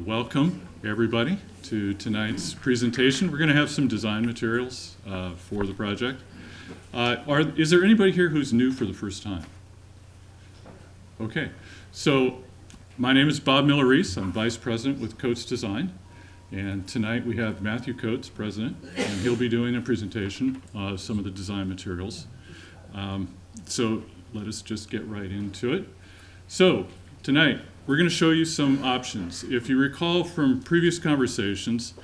welcome everybody to tonight's presentation. We're going to have some design materials for the project. Is there anybody here who's new for the first time? Okay, so my name is Bob Miller-Reese. I'm Vice President with Coates Design. And tonight we have Matthew Coates, President, and he'll be doing a presentation of some of the design materials. So let us just get right into it. So tonight we're going to show you some options. If you recall from previous conversations,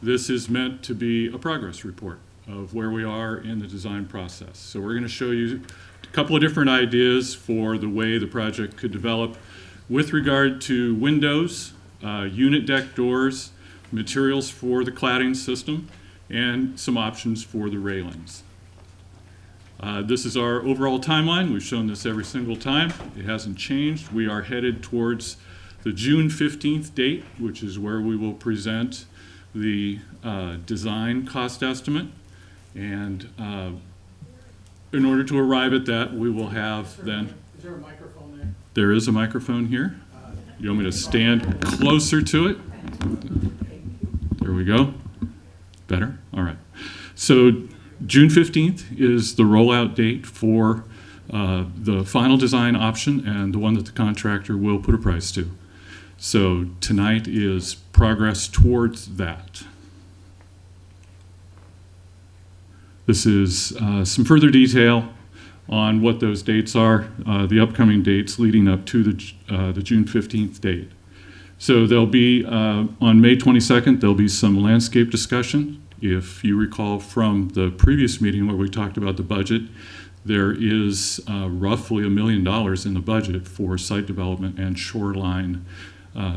this is meant to be a progress report of where we are in the design process. So we're going to show you a couple of different ideas for the way the project could develop with regard to windows, unit deck doors, materials for the cladding system, and some options for the railings. This is our overall timeline. We've shown this every single time. It hasn't changed. We are headed towards the June 15th date, which is where we will present the design cost estimate. And in order to arrive at that, we will have then... Is there a microphone there? There is a microphone here. You want me to stand closer to it? There we go. Better? All right. So June 15th is the rollout date for the final design option and the one that the contractor will put a price to. So tonight is progress towards that. This is some further detail on what those dates are, the upcoming dates leading up to the June 15th date. So there'll be, on May 22nd, there'll be some landscape discussion. If you recall from the previous meeting where we talked about the budget, there is roughly $1 million in the budget for site development and shoreline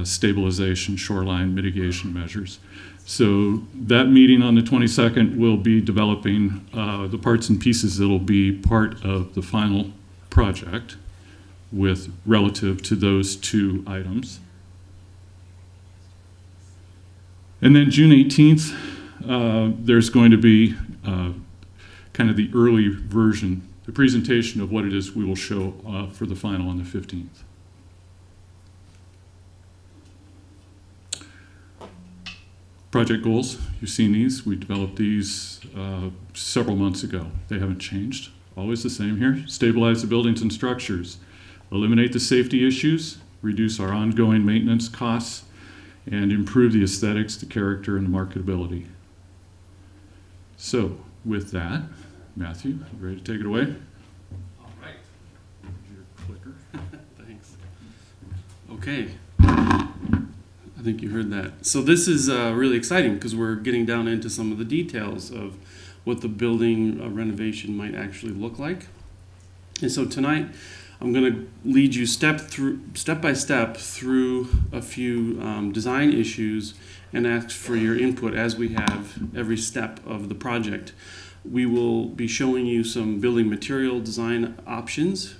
stabilization, shoreline mitigation measures. So that meeting on the 22nd will be developing the parts and pieces that will be part of the final project with relative to those two items. And then June 18th, there's going to be kind of the early version, the presentation of what it is we will show for the final on the 15th. Project goals, you've seen these. We developed these several months ago. They haven't changed. Always the same here. Stabilize the buildings and structures. Eliminate the safety issues. Reduce our ongoing maintenance costs. And improve the aesthetics, the character, and the marketability. So, with that, Matthew, you ready to take it away? All right. Your clicker. Thanks. Okay. I think you heard that. So this is really exciting because we're getting down into some of the details of what the building renovation might actually look like. And so tonight, I'm going to lead you step by step through a few design issues and ask for your input as we have every step of the project. We will be showing you some building material design options,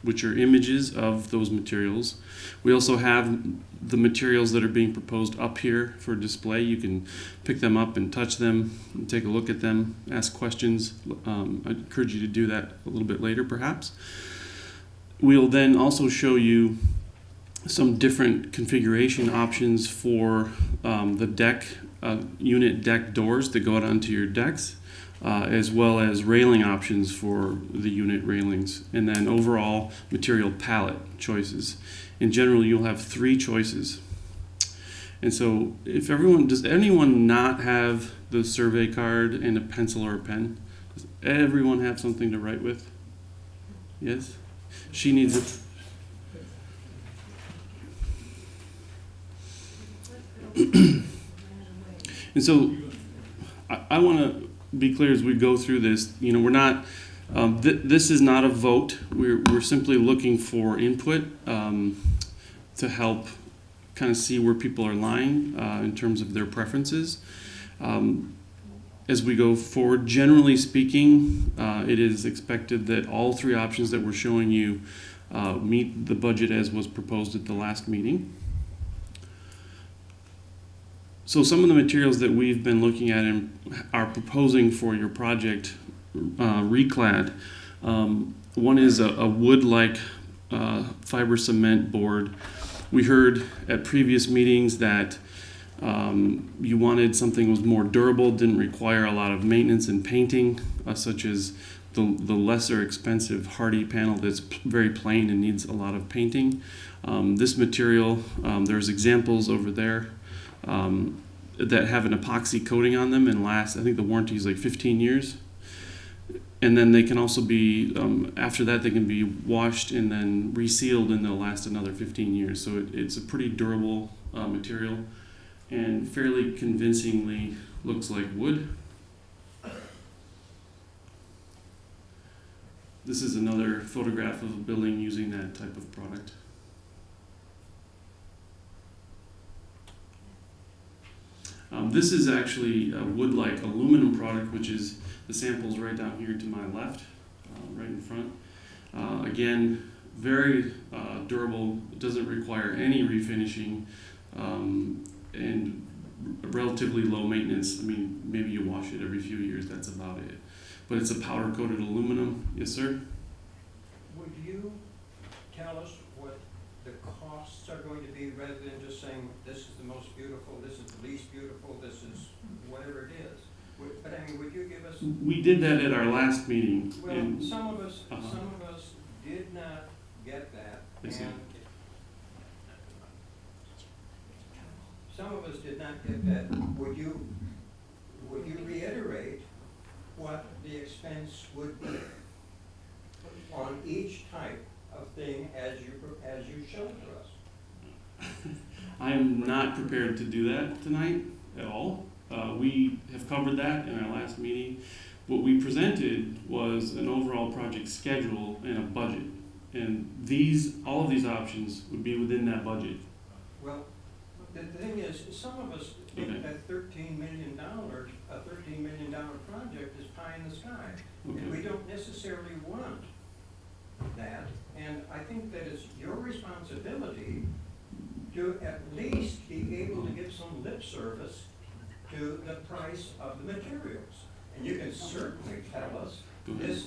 which are images of those materials. We also have the materials that are being proposed up here for display. You can pick them up and touch them, and take a look at them, ask questions. I encourage you to do that a little bit later, perhaps. We'll then also show you some different configuration options for the deck, unit deck doors that go out onto your decks, as well as railing options for the unit railings, and then overall material palette choices. In general, you'll have 3 choices. And so does anyone not have the survey card and a pencil or a pen? Does everyone have something to write with? Yes? She needs it. And so I want to be clear as we go through this, we're not, this is not a vote. We're simply looking for input to help kind of see where people are lying in terms of their preferences. As we go forward, generally speaking, it is expected that all 3 options that we're showing you meet the budget as was proposed at the last meeting. So some of the materials that we've been looking at and are proposing for your project reclad, one is a wood-like fiber cement board We heard at previous meetings that you wanted something that was more durable, didn't require a lot of maintenance and painting, such as the lesser expensive hardy panel that's very plain and needs a lot of painting. This material, there's examples over there that have an epoxy coating on them and last, I think the warranty is like 15 years. And then they can also be, after that, they can be washed and then resealed and they'll last another 15 years. So it's a pretty durable material and fairly convincingly looks like wood. This is another photograph of a building using that type of product. This is actually a wood-like aluminum product, which is the samples right down here to my left, right in front. Again, very durable. It doesn't require any refinishing and relatively low maintenance. I mean, maybe you wash it every few years, that's about it. But it's a powder-coated aluminum. Yes, sir? Would you tell us what the costs are going to be rather than just saying this is the most beautiful, this is the least beautiful, this is whatever it is? But I mean, would you give us? We did that at our last meeting. Well, and some of us did not get that, I see. and some of us did not get that. Would you reiterate what the expense would be on each type of thing as you showed to us? I am not prepared to do that tonight at all. We have covered that in our last meeting. What we presented was an overall project schedule and a budget. And all of these options would be within that budget. Well, the thing is, some of us think that $13 million, a $13 million project is pie in the sky. Okay. And we don't necessarily want that. And I think that it's your responsibility to at least be able to give some lip service to the price of the materials. And you can certainly tell us this,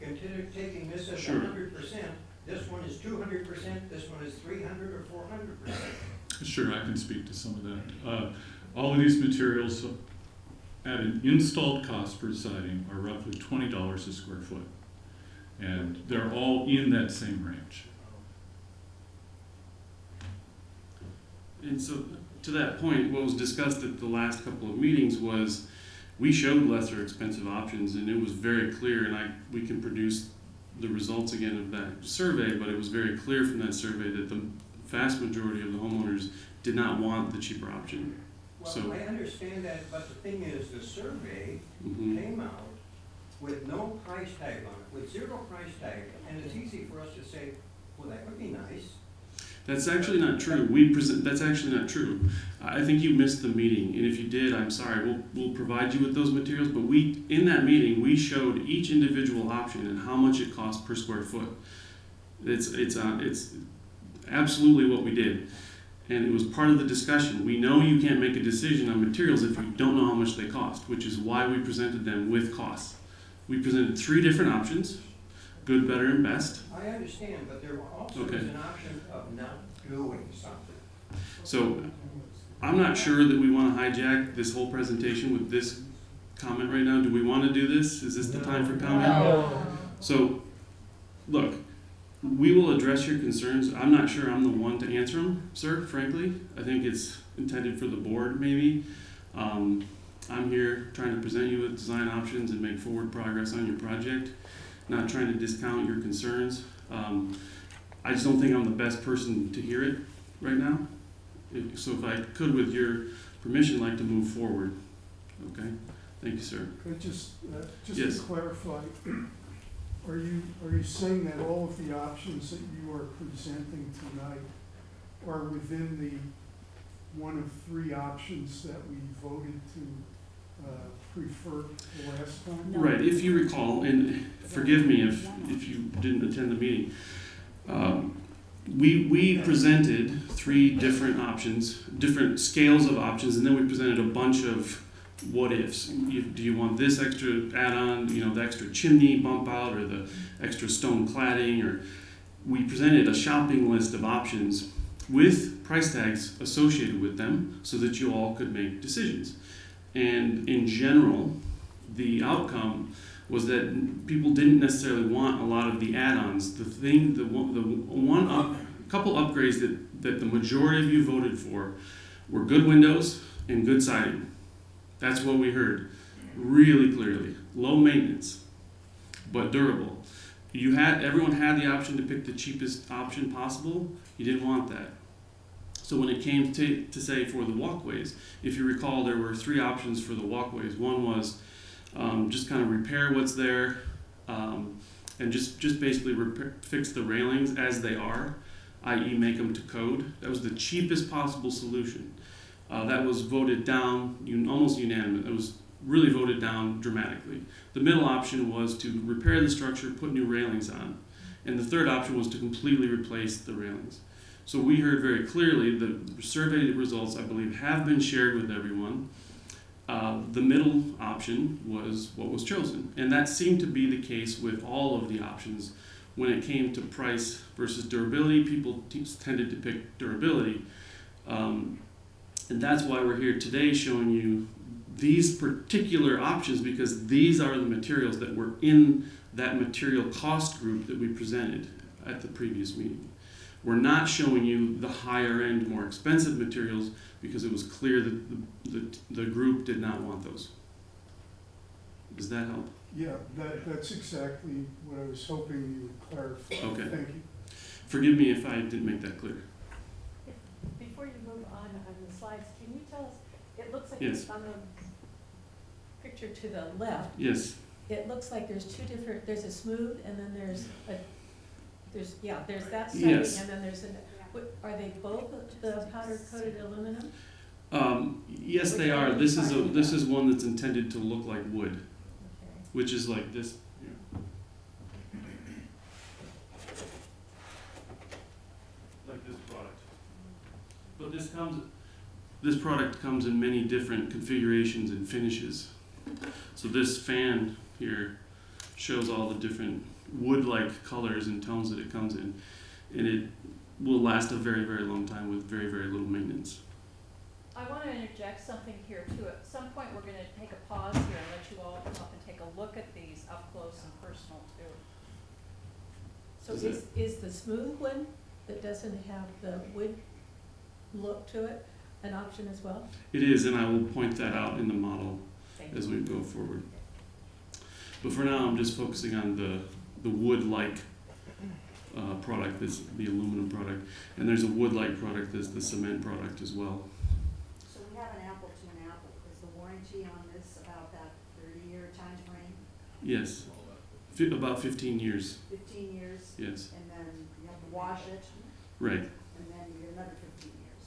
consider taking this as Sure. 100%, this one is 200%, this one is 300 or 400%. Sure, I can speak to some of that. All of these materials at an installed cost for siding are roughly $20 a square foot. And they're all in that same range. And so, to that point, what was discussed at the last couple of meetings was we showed lesser expensive options, and it was very clear, and we can produce the results again of that survey, but it was very clear from that survey that the vast majority of the homeowners did not want the cheaper option. Well, So- I understand that, but the thing is, the survey came out with no price tag on it, with zero price tag, and it's easy for us to say, well, that would be nice. That's actually not true. That's actually not true. I think you missed the meeting, and if you did, I'm sorry. We'll provide you with those materials, but in that meeting, we showed each individual option and how much it costs per square foot. It's absolutely what we did. And it was part of the discussion. We know you can't make a decision on materials if you don't know how much they cost, which is why we presented them with costs. We presented 3 different options, good, better, and best. I understand, but there also is an option of not doing something. So I'm not sure that we want to hijack this whole presentation with this comment right now. Do we want to do this? Is this the time for comment? No. So, look, we will address your concerns. I'm not sure I'm the one to answer them, sir, frankly. I think it's intended for the board, maybe. I'm here trying to present you with design options and make forward progress on your project, not trying to discount your concerns. I just don't think I'm the best person to hear it right now. So if I could, with your permission, like to move forward. Okay? Thank you, sir. Could just Yes. to clarify, are you saying that all of the options that you are presenting tonight are within the one of 3 options that we voted to prefer the last time? No. Right, if you recall, and forgive me if you didn't attend the meeting, we presented 3 different options, different scales of options, and then we presented a bunch of what ifs. Do you want this extra add-on, the extra chimney bump out, or the extra stone cladding, or we presented a shopping list of options, with price tags associated with them so that you all could make decisions. And in general, the outcome was that people didn't necessarily want a lot of the add-ons. Couple upgrades that the majority of you voted for were good windows and good siding. That's what we heard really clearly. Low maintenance, but durable. Everyone had the option to pick the cheapest option possible. You didn't want that. So when it came to say for the walkways, if you recall, there were 3 options for the walkways. One was just kind of repair what's there, and just basically fix the railings as they are, i.e. make them to code. That was the cheapest possible solution. That was voted down, almost unanimous. It was really voted down dramatically. The middle option was to repair the structure, put new railings on. And the third option was to completely replace the railings. So we heard very clearly, the survey results, I believe, have been shared with everyone. The middle option was what was chosen. And that seemed to be the case with all of the options. When it came to price versus durability, people tended to pick durability. And that's why we're here today showing you these particular options, because these are the materials that were in that material cost group that we presented at the previous meeting. We're not showing you the higher end, more expensive materials because it was clear that the group did not want those. Does that help? Yeah, that's exactly what I was hoping you would clarify. Okay. Thank you. Forgive me if I didn't make that clear. Before you move on the slides, can you tell us, it looks like Yes. on the picture to the left, Yes. it looks like there's 2 different, there's a smooth and then there's that siding Yes. and then there's are they both the powder coated aluminum? Yes, they are. This is one that's intended to look like wood, Okay. which is like this. Here. Like this product. But this product comes in many different configurations and finishes. So this fan here shows all the different wood-like colors and tones that it comes in. And it will last a very, very long time with very, very little maintenance. I want to interject something here too. At some point, we're going to take a pause here and let you all come up and take a look at these up close and personal too. So Is is the smooth one that doesn't have the wood look to it an option as well? It is, and I will point that out in the model Thank as you. we go forward. But for now, I'm just focusing on the wood-like product, this the aluminum product, and there's a wood-like product, there's the cement product as well. So we have an apple to an apple. Is the warranty on this about that 30-year time frame? Yes, about 15 years. 15 years? Yes, And then you have to wash it, right, and then you get another 15 years.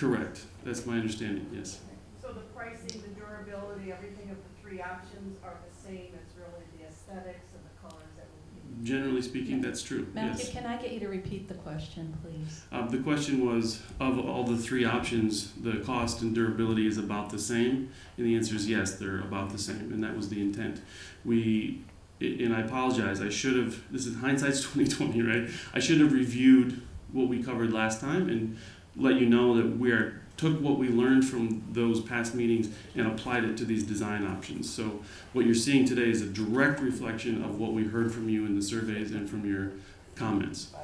correct. That's my understanding. Yes. So the pricing, the durability, everything of the 3 options are the same, it's really the aesthetics and the colors that will be. Generally speaking, that's true. Matthew, Yes. can I get you to repeat the question, please? The question was, of all the 3 options, the cost and durability is about the same, and the answer is yes, they're about the same, and that was the intent. And I apologize, I should have, this is hindsight's 2020, right? I should have reviewed what we covered last time and let you know that took what we learned from those past meetings and applied it to these design options. So what you're seeing today is a direct reflection of what we heard from you in the surveys and from your comments.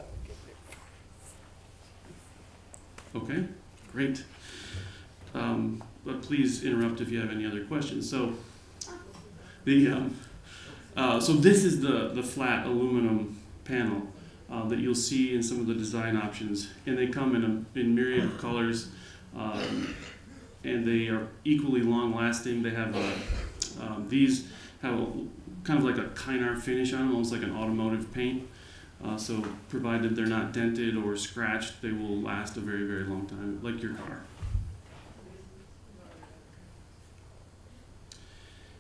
Okay, great. But please interrupt if you have any other questions. So so this is the flat aluminum panel that you'll see in some of the design options, and they come in myriad of colors. And they are equally long-lasting. They have these have kind of like a Kynar finish on them, almost like an automotive paint. So provided they're not dented or scratched, they will last a very, very long time, like your car.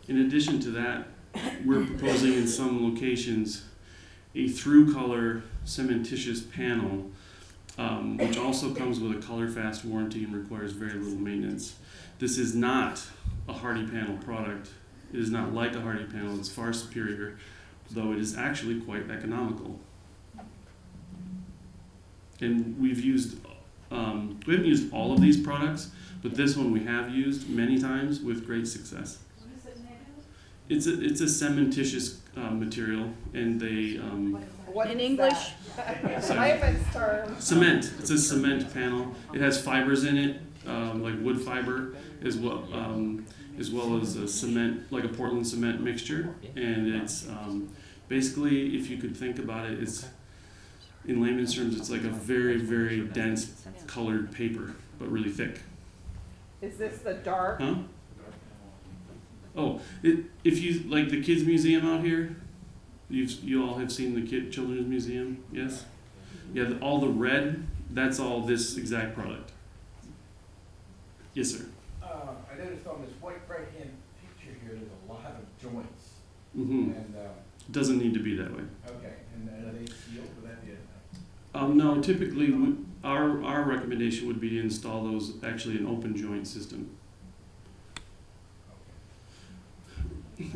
In addition to that, we're proposing in some locations a through-color cementitious panel, which also comes with a color-fast warranty and requires very little maintenance. This is not a Hardy panel product. It is not like a Hardy panel. It's far superior, though it is actually quite economical. And we haven't used all of these products, but this one we have used many times with great success. What is it made of? It's a cementitious material, and they What In is English? that? Layman's term. cement. It's a cement panel. It has fibers in it, like wood fiber, as well as a cement, like a Portland cement mixture. And it's basically, if you could think about it, it's in layman's terms, it's like a very, very dense colored paper, but really thick. Is this the dark? Huh? Oh, if you like the kids museum out here, you all have seen the children's museum, yes? Yeah, all the red, that's all this exact product. Yes, sir. I noticed on this white right-hand picture here, there's a lot of joints. Mm-hmm. And, Doesn't need to be that way. okay, and are they sealed? Would that be it? No, typically our recommendation would be to install those actually an open joint system.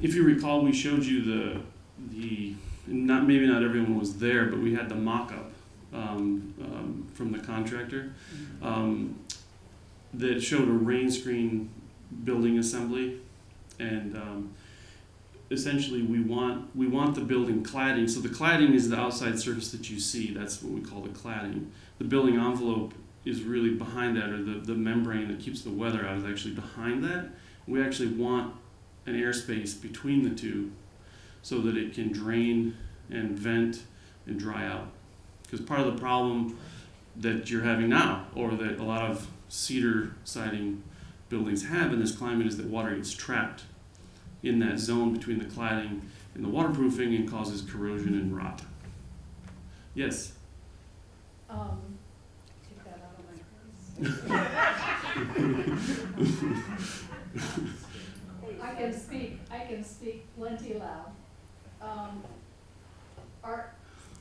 If you recall, we showed you the maybe not everyone was there, but we had the mock-up from the contractor that showed a rain screen building assembly, and essentially we want the building cladding. So the cladding is the outside surface that you see. That's what we call the cladding. The building envelope is really behind that, or the membrane that keeps the weather out is actually behind that. We actually want an airspace between the two so that it can drain and vent and dry out. Because part of the problem that you're having now, or that a lot of cedar siding buildings have in this climate, is that water gets trapped in that zone between the cladding and the waterproofing and causes corrosion and rot. Yes? Take that out of my face. I can speak plenty loud. Are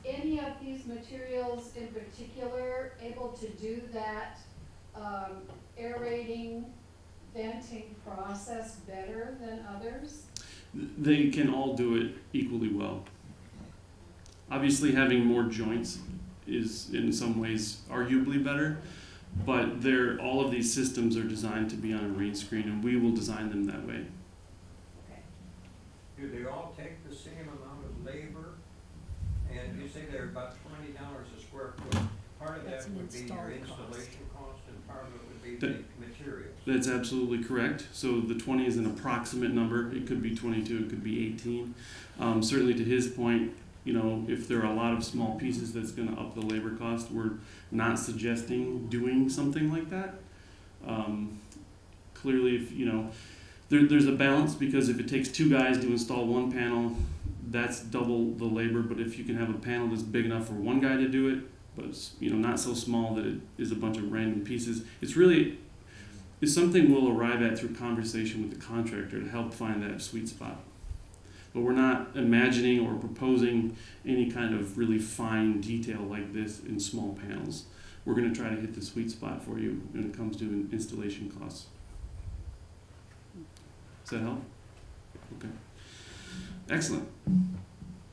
any of these materials in particular able to do that aerating, venting process better than others? They can all do it equally well. Obviously, having more joints is in some ways arguably better, but all of these systems are designed to be on a rain screen, and we will design them that way. Okay. Do they all take the same amount of labor? And you say they're about $20 a square foot. Part of That's that an would be your install cost. installation cost, and part of it would be That- the materials. That's absolutely correct. So the 20 is an approximate number. It could be 22, it could be 18. Certainly to his point, if there are a lot of small pieces, that's going to up the labor cost. We're not suggesting doing something like that. Clearly, if there's a balance, because if it takes two guys to install one panel, that's double the labor. But if you can have a panel that's big enough for one guy to do it, but it's not so small that it is a bunch of random pieces, it's something we'll arrive at through conversation with the contractor to help find that sweet spot. But we're not imagining or proposing any kind of really fine detail like this in small panels. We're going to try to hit the sweet spot for you when it comes to installation costs. Does that help? Okay. Excellent.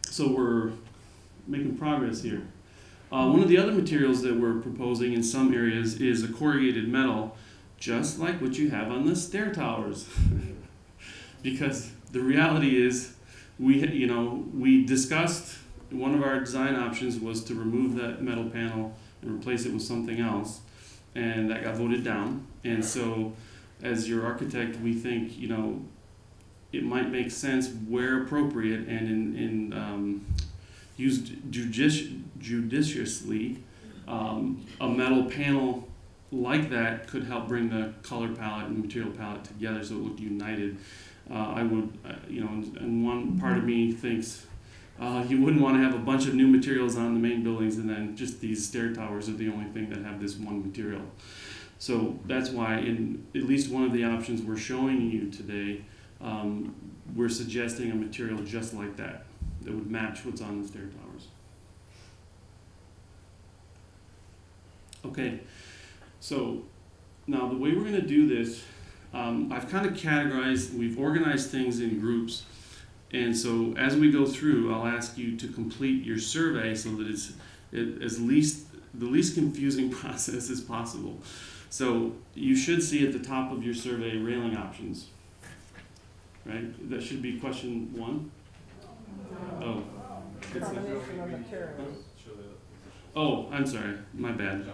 So we're making progress here. One of the other materials that we're proposing in some areas is a corrugated metal, just like what you have on the stair towers. Because the reality is, we discussed, one of our design options was to remove that metal panel and replace it with something else, and that got voted down. And so, as your architect, we think, it might make sense where appropriate and used judiciously, a metal panel like that could help bring the color palette and material palette together so it looked united. I would, and one part of me thinks you wouldn't want to have a bunch of new materials on the main buildings and then just these stair towers are the only thing that have this one material. So that's why in at least one of the options we're showing you today, we're suggesting a material just like that would match what's on the stair towers. Okay, so now the way we're going to do this, I've kind of we've organized things in groups, and so as we go through, I'll ask you to complete your survey so that it's at least the least confusing process as possible. So you should see at the top of your survey railing options, right? That should be question 1. Oh. Combination of materials. Oh, I'm sorry. My bad.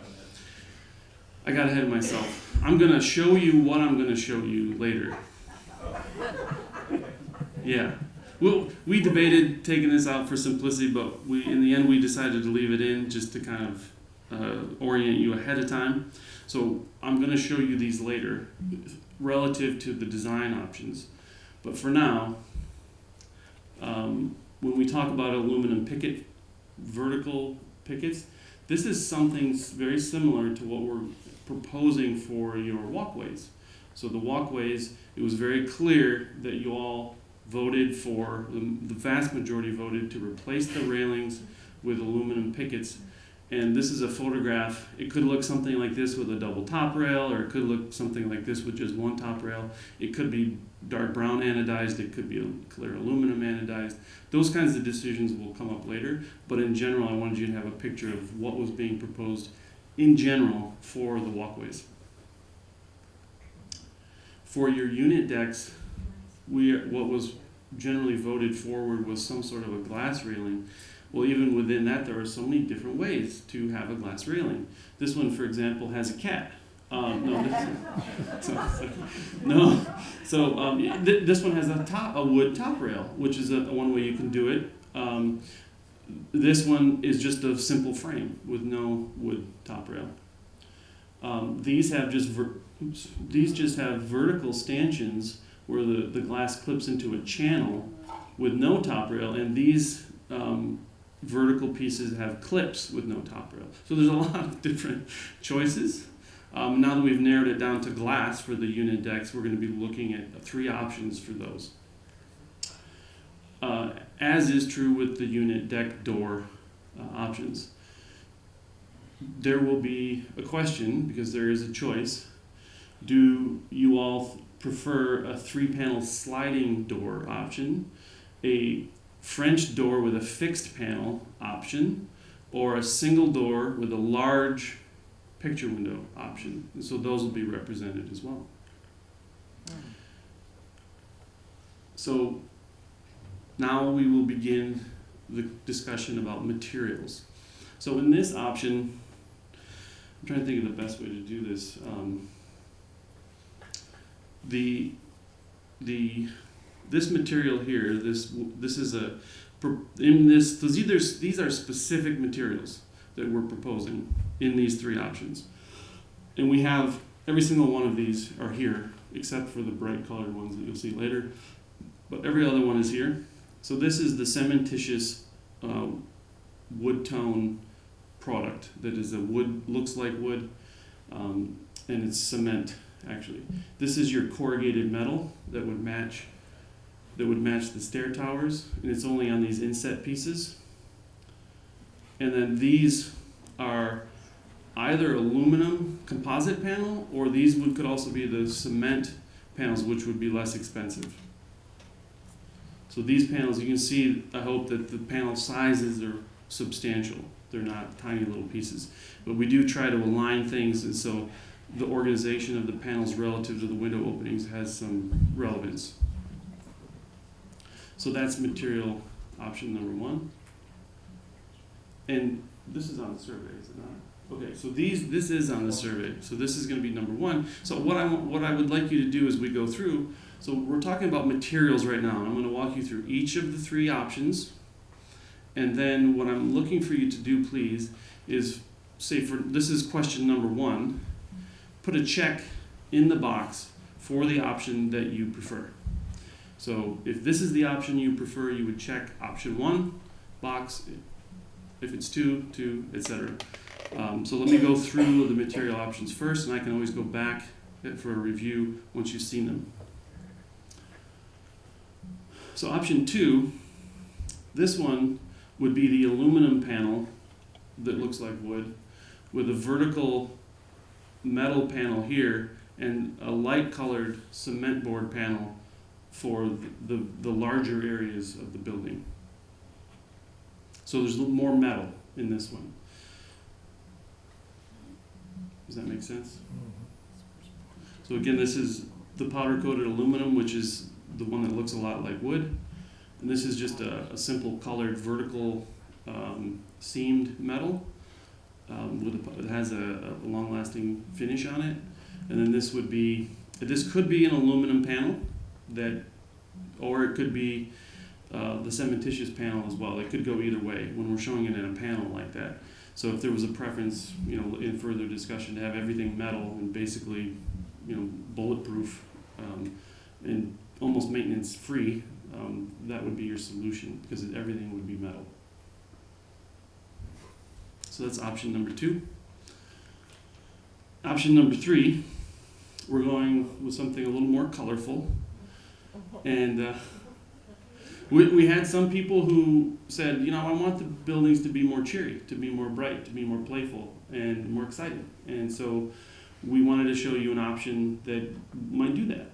I got ahead of myself. I'm going to show you what I'm going to show you later. Yeah. Well, we debated taking this out for simplicity, but in the end we decided to leave it in just to kind of orient you ahead of time. So I'm going to show you these later relative to the design options. But for now, when we talk about aluminum picket, vertical pickets, this is something very similar to what we're proposing for your walkways. So the walkways, it was very clear that you all voted for, the vast majority voted to replace the railings with aluminum pickets. And this is a photograph. It could look something like this with a double top rail, or it could look something like this with just one top rail. It could be dark brown anodized, it could be a clear aluminum anodized. Those kinds of decisions will come up later, but in general, I wanted you to have a picture of what was being proposed in general for the walkways. For your unit decks, what was generally voted forward was some sort of a glass railing. Well, even within that, there are so many different ways to have a glass railing. This one, for example, has a cat. This one has a wood top rail, which is one way you can do it. This one is just a simple frame with no wood top rail. These just have vertical stanchions where the glass clips into a channel with no top rail, and these vertical pieces have clips with no top rail. So there's a lot of different choices. Now that we've narrowed it down to glass for the unit decks, we're going to be looking at 3 options for those. As is true with the unit deck door options. There will be a question, because there is a choice. Do you all prefer a 3-panel sliding door option, a French door with a fixed panel option, or a single door with a large picture window option? And so those will be represented as well. So now we will begin the discussion about materials. So in this option, I'm trying to think of the best way to do this. This material here, this is these are specific materials that we're proposing in these 3 options, and we have every single one of these are here except for the bright colored ones that you'll see later, but every other one is here. So this is the cementitious wood tone product that is looks like wood, and it's cement actually. This is your corrugated metal that would match the stair towers, and it's only on these inset pieces. And then these are either aluminum composite panel, or these could also be the cement panels, which would be less expensive. So these panels, you can see, I hope that the panel sizes are substantial. They're not tiny little pieces. But we do try to align things, and so the organization of the panels relative to the window openings has some relevance. So that's material option number 1. And this is on the survey, is it not? Okay, so this is on the survey. So this is going to be number 1. So what I would like you to do as we go through, so we're talking about materials right now. I'm going to walk you through each of the 3 options. And then what I'm looking for you to do, please, is this is question number 1. Put a check in the box for the option that you prefer. So if this is the option you prefer, you would check option 1 box. If it's 2, etc. So let me go through the material options first, and I can always go back for a review once you've seen them. So option 2, this one would be the aluminum panel that looks like wood with a vertical metal panel here and a light colored cement board panel for the larger areas of the building. So there's more metal in this one. Does that make sense? So again, this is the powder coated aluminum, which is the one that looks a lot like wood. And this is just a simple colored vertical seamed metal it has a long-lasting finish on it. And then this could be an aluminum panel or it could be the cementitious panel as well. It could go either way when we're showing it in a panel like that. So if there was a preference, in further discussion, to have everything metal and basically, bulletproof and almost maintenance free, that would be your solution because everything would be metal. So that's option number 2. Option number 3, we're going with something a little more colorful. And we had some people who said, I want the buildings to be more cheery, to be more bright, to be more playful, and more exciting. And so we wanted to show you an option that might do that.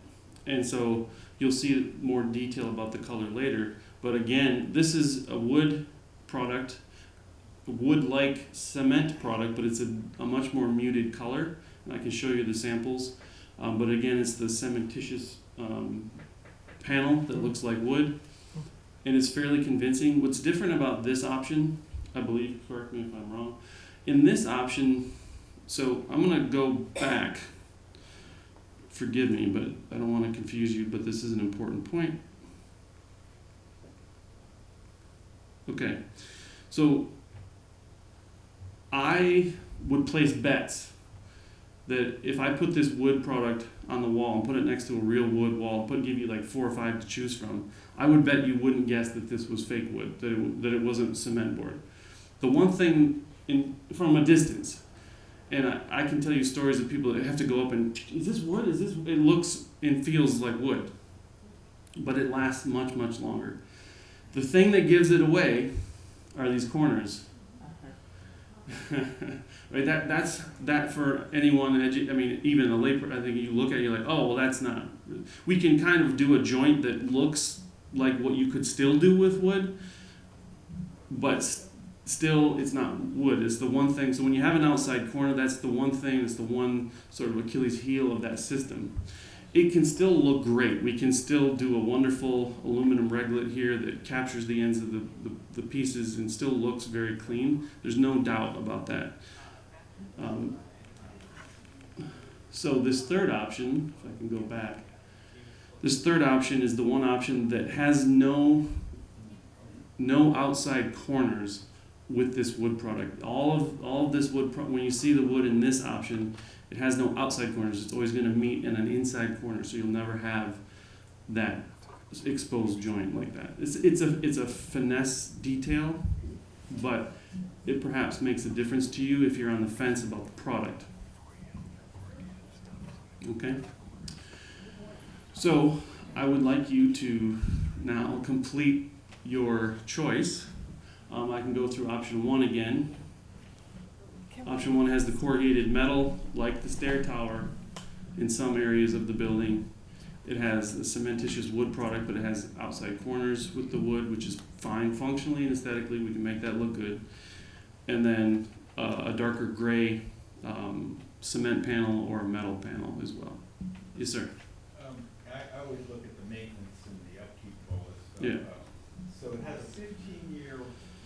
And so you'll see more detail about the color later. But again, this is a wood product, a wood-like cement product, but it's a much more muted color. And I can show you the samples. But again, it's the cementitious panel that looks like wood. And it's fairly convincing. What's different about this option, I believe, correct me if I'm wrong, in this option, so I'm going to go back. Forgive me, but I don't want to confuse you, but this is an important point. Okay, so I would place bets that if I put this wood product on the wall and put it next to a real wood wall, give you like 4 or 5 to choose from, I would bet you wouldn't guess that this was fake wood, that it wasn't cement board. The one thing from a distance, and I can tell you stories of people that have to go up and, is this wood? It looks and feels like wood, but it lasts much, much longer. The thing that gives it away are these corners. Right? That's for anyone, even a layperson, I think you look at it, you're like, oh, well, that's not. We can kind of do a joint that looks like what you could still do with wood, but still it's not wood. It's the one thing. So when you have an outside corner, that's the one thing, it's the one sort of Achilles heel of that system. It can still look great. We can still do a wonderful aluminum reglet here that captures the ends of the pieces and still looks very clean. There's no doubt about that. So this third option, if I can go back, this third option is the one option that has no outside corners with this wood product. All of this wood, when you see the wood in this option, it has no outside corners. It's always going to meet in an inside corner, so you'll never have that exposed joint like that. It's a finesse detail, but it perhaps makes a difference to you if you're on the fence about the product. Okay? So I would like you to now complete your choice. I can go through option 1 again. Option 1 has the corrugated metal, like the stair tower, in some areas of the building. It has the cementitious wood product, but it has outside corners with the wood, which is fine functionally and aesthetically. We can make that look good. And then a darker gray cement panel or a metal panel as well. Yes, sir. I always look at the maintenance and the upkeep of all this stuff. Yeah. So it has a 15-year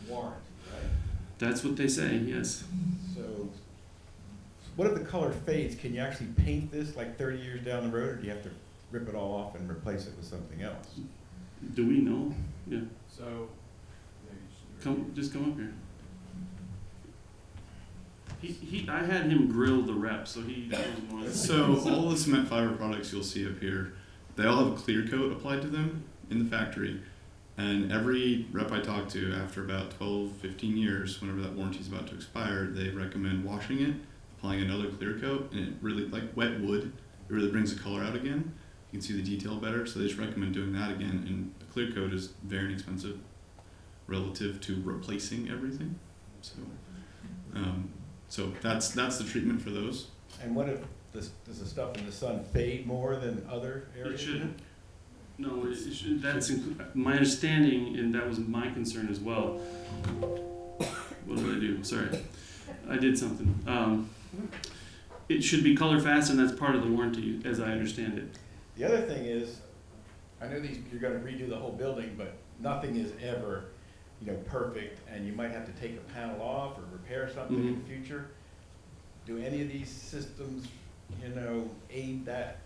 warranty, right? That's what they say, yes. So what if the color fades? Can you actually paint this like 30 years down the road, or do you have to rip it all off and replace it with something else? Do we know? Yeah. So Just come up here. I had him grill the rep, so he knows more. So all the cement fiber products you'll see up here, they all have a clear coat applied to them in the factory. And every rep I talk to, after about 12, 15 years, whenever that warranty is about to expire, they recommend washing it, applying another clear coat, and it really, like wet wood, it really brings the color out again. You can see the detail better, so they just recommend doing that again. And the clear coat is very inexpensive relative to replacing everything. So that's the treatment for those. And what if does the stuff in the sun fade more than other areas? It shouldn't. No, it should. That's my understanding, and that was my concern as well. What did I do? Sorry, I did something. it should be color fast, and that's part of the warranty, as I understand it. The other thing is, I know you're gonna redo the whole building, but nothing is ever, perfect, and you might have to take a panel off or repair something in the future. Do any of these systems, aid that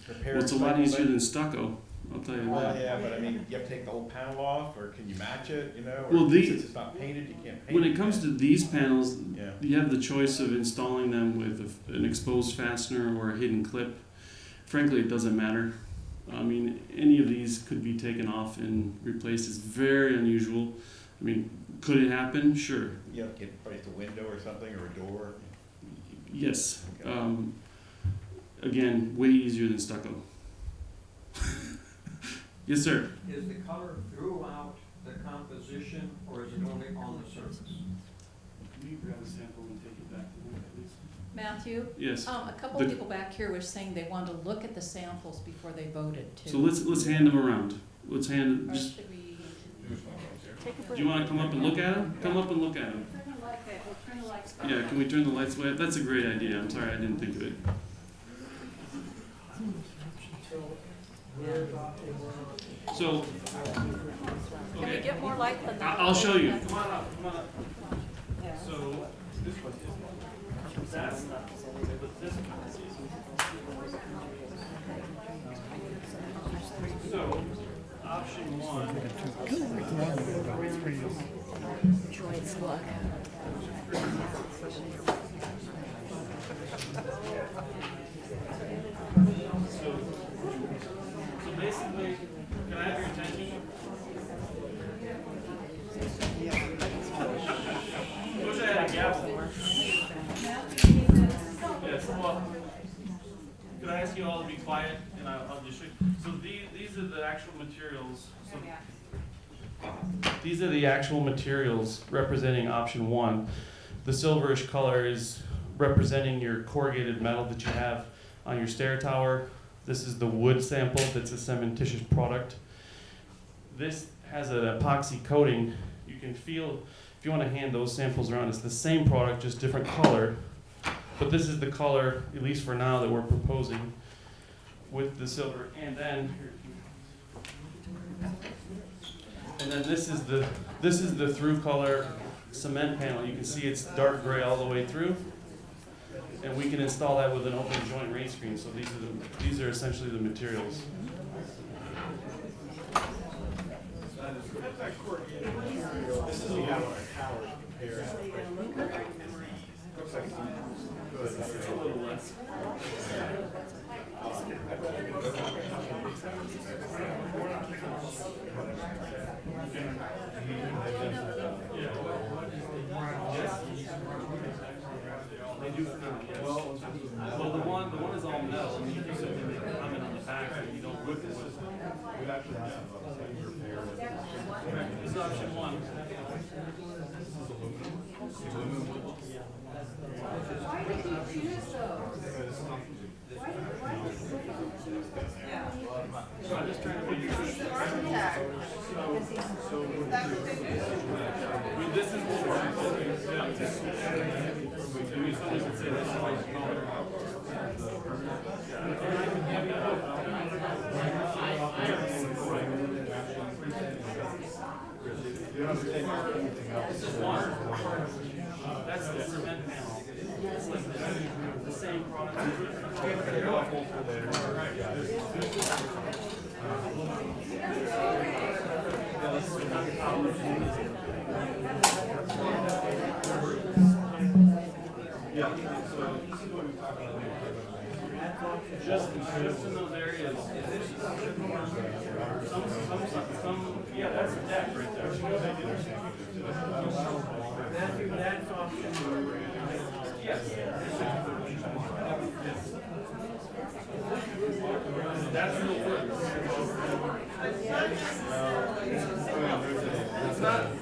repair? Well, it's a lot easier than stucco, I'll tell you Well, that. yeah, but I mean, you have to take the whole panel off, or can you match it, or Well, since it's not painted, you can't paint it? When it comes to these panels, Yeah. you have the choice of installing them with an exposed fastener or a hidden clip. Frankly, it doesn't matter. I mean, any of these could be taken off and replaced. It's very unusual. I mean, could it happen? Sure. You have to replace a window or something, or a door? Yes. Okay. Again, way easier than stucco. Yes, sir. Is the color throughout the composition, or is it only on the surface? Can you grab a sample and take it back to me, please? Matthew, Yes. a couple of people back here were saying they wanted to look at the samples before they voted too. So let's hand them around. Let's hand Or just. should we Take a Do break. you want to come up and look at them? Come up and look at them. turn the light, okay, we'll turn the lights back. Yeah. Can we turn the lights away? That's a great idea. I'm sorry I didn't think of it. So. Can we Okay. get more light than that? I'll show you. Come on up. Come on up. Yeah. So that's so option one. Droid's luck. So basically, can I have your attention? I wish I had a gavel. Yes, well, could I ask you all to be quiet and I'll just show you. So these are the actual materials. So these are the actual materials representing option one. The silverish color is representing your corrugated metal that you have on your stair tower. This is the wood sample that's a cementitious product. This has an epoxy coating. You can feel, if you want to hand those samples around, it's the same product, just different color. But this is the color, at least for now, that we're proposing with the silver. And then this is the through color cement panel. You can see it's dark gray all the way through. And we can install that with an open joint rain screen. So these are essentially the materials. This is a tower compare. It's a little less. They do for now, yes. Well, the one is all metal, and you can comment on the back that you don't look at it. This is option one. Why did you choose those? So I'm just trying to figure He's the architect. That's what they do. I mean, this is what we're proposing. I mean, someone could say this is like the color. This is water. That's the cement panel. It's like the same product. Just in those areas. Some, yeah, that's the deck right there. That's option. Yes. That's real work.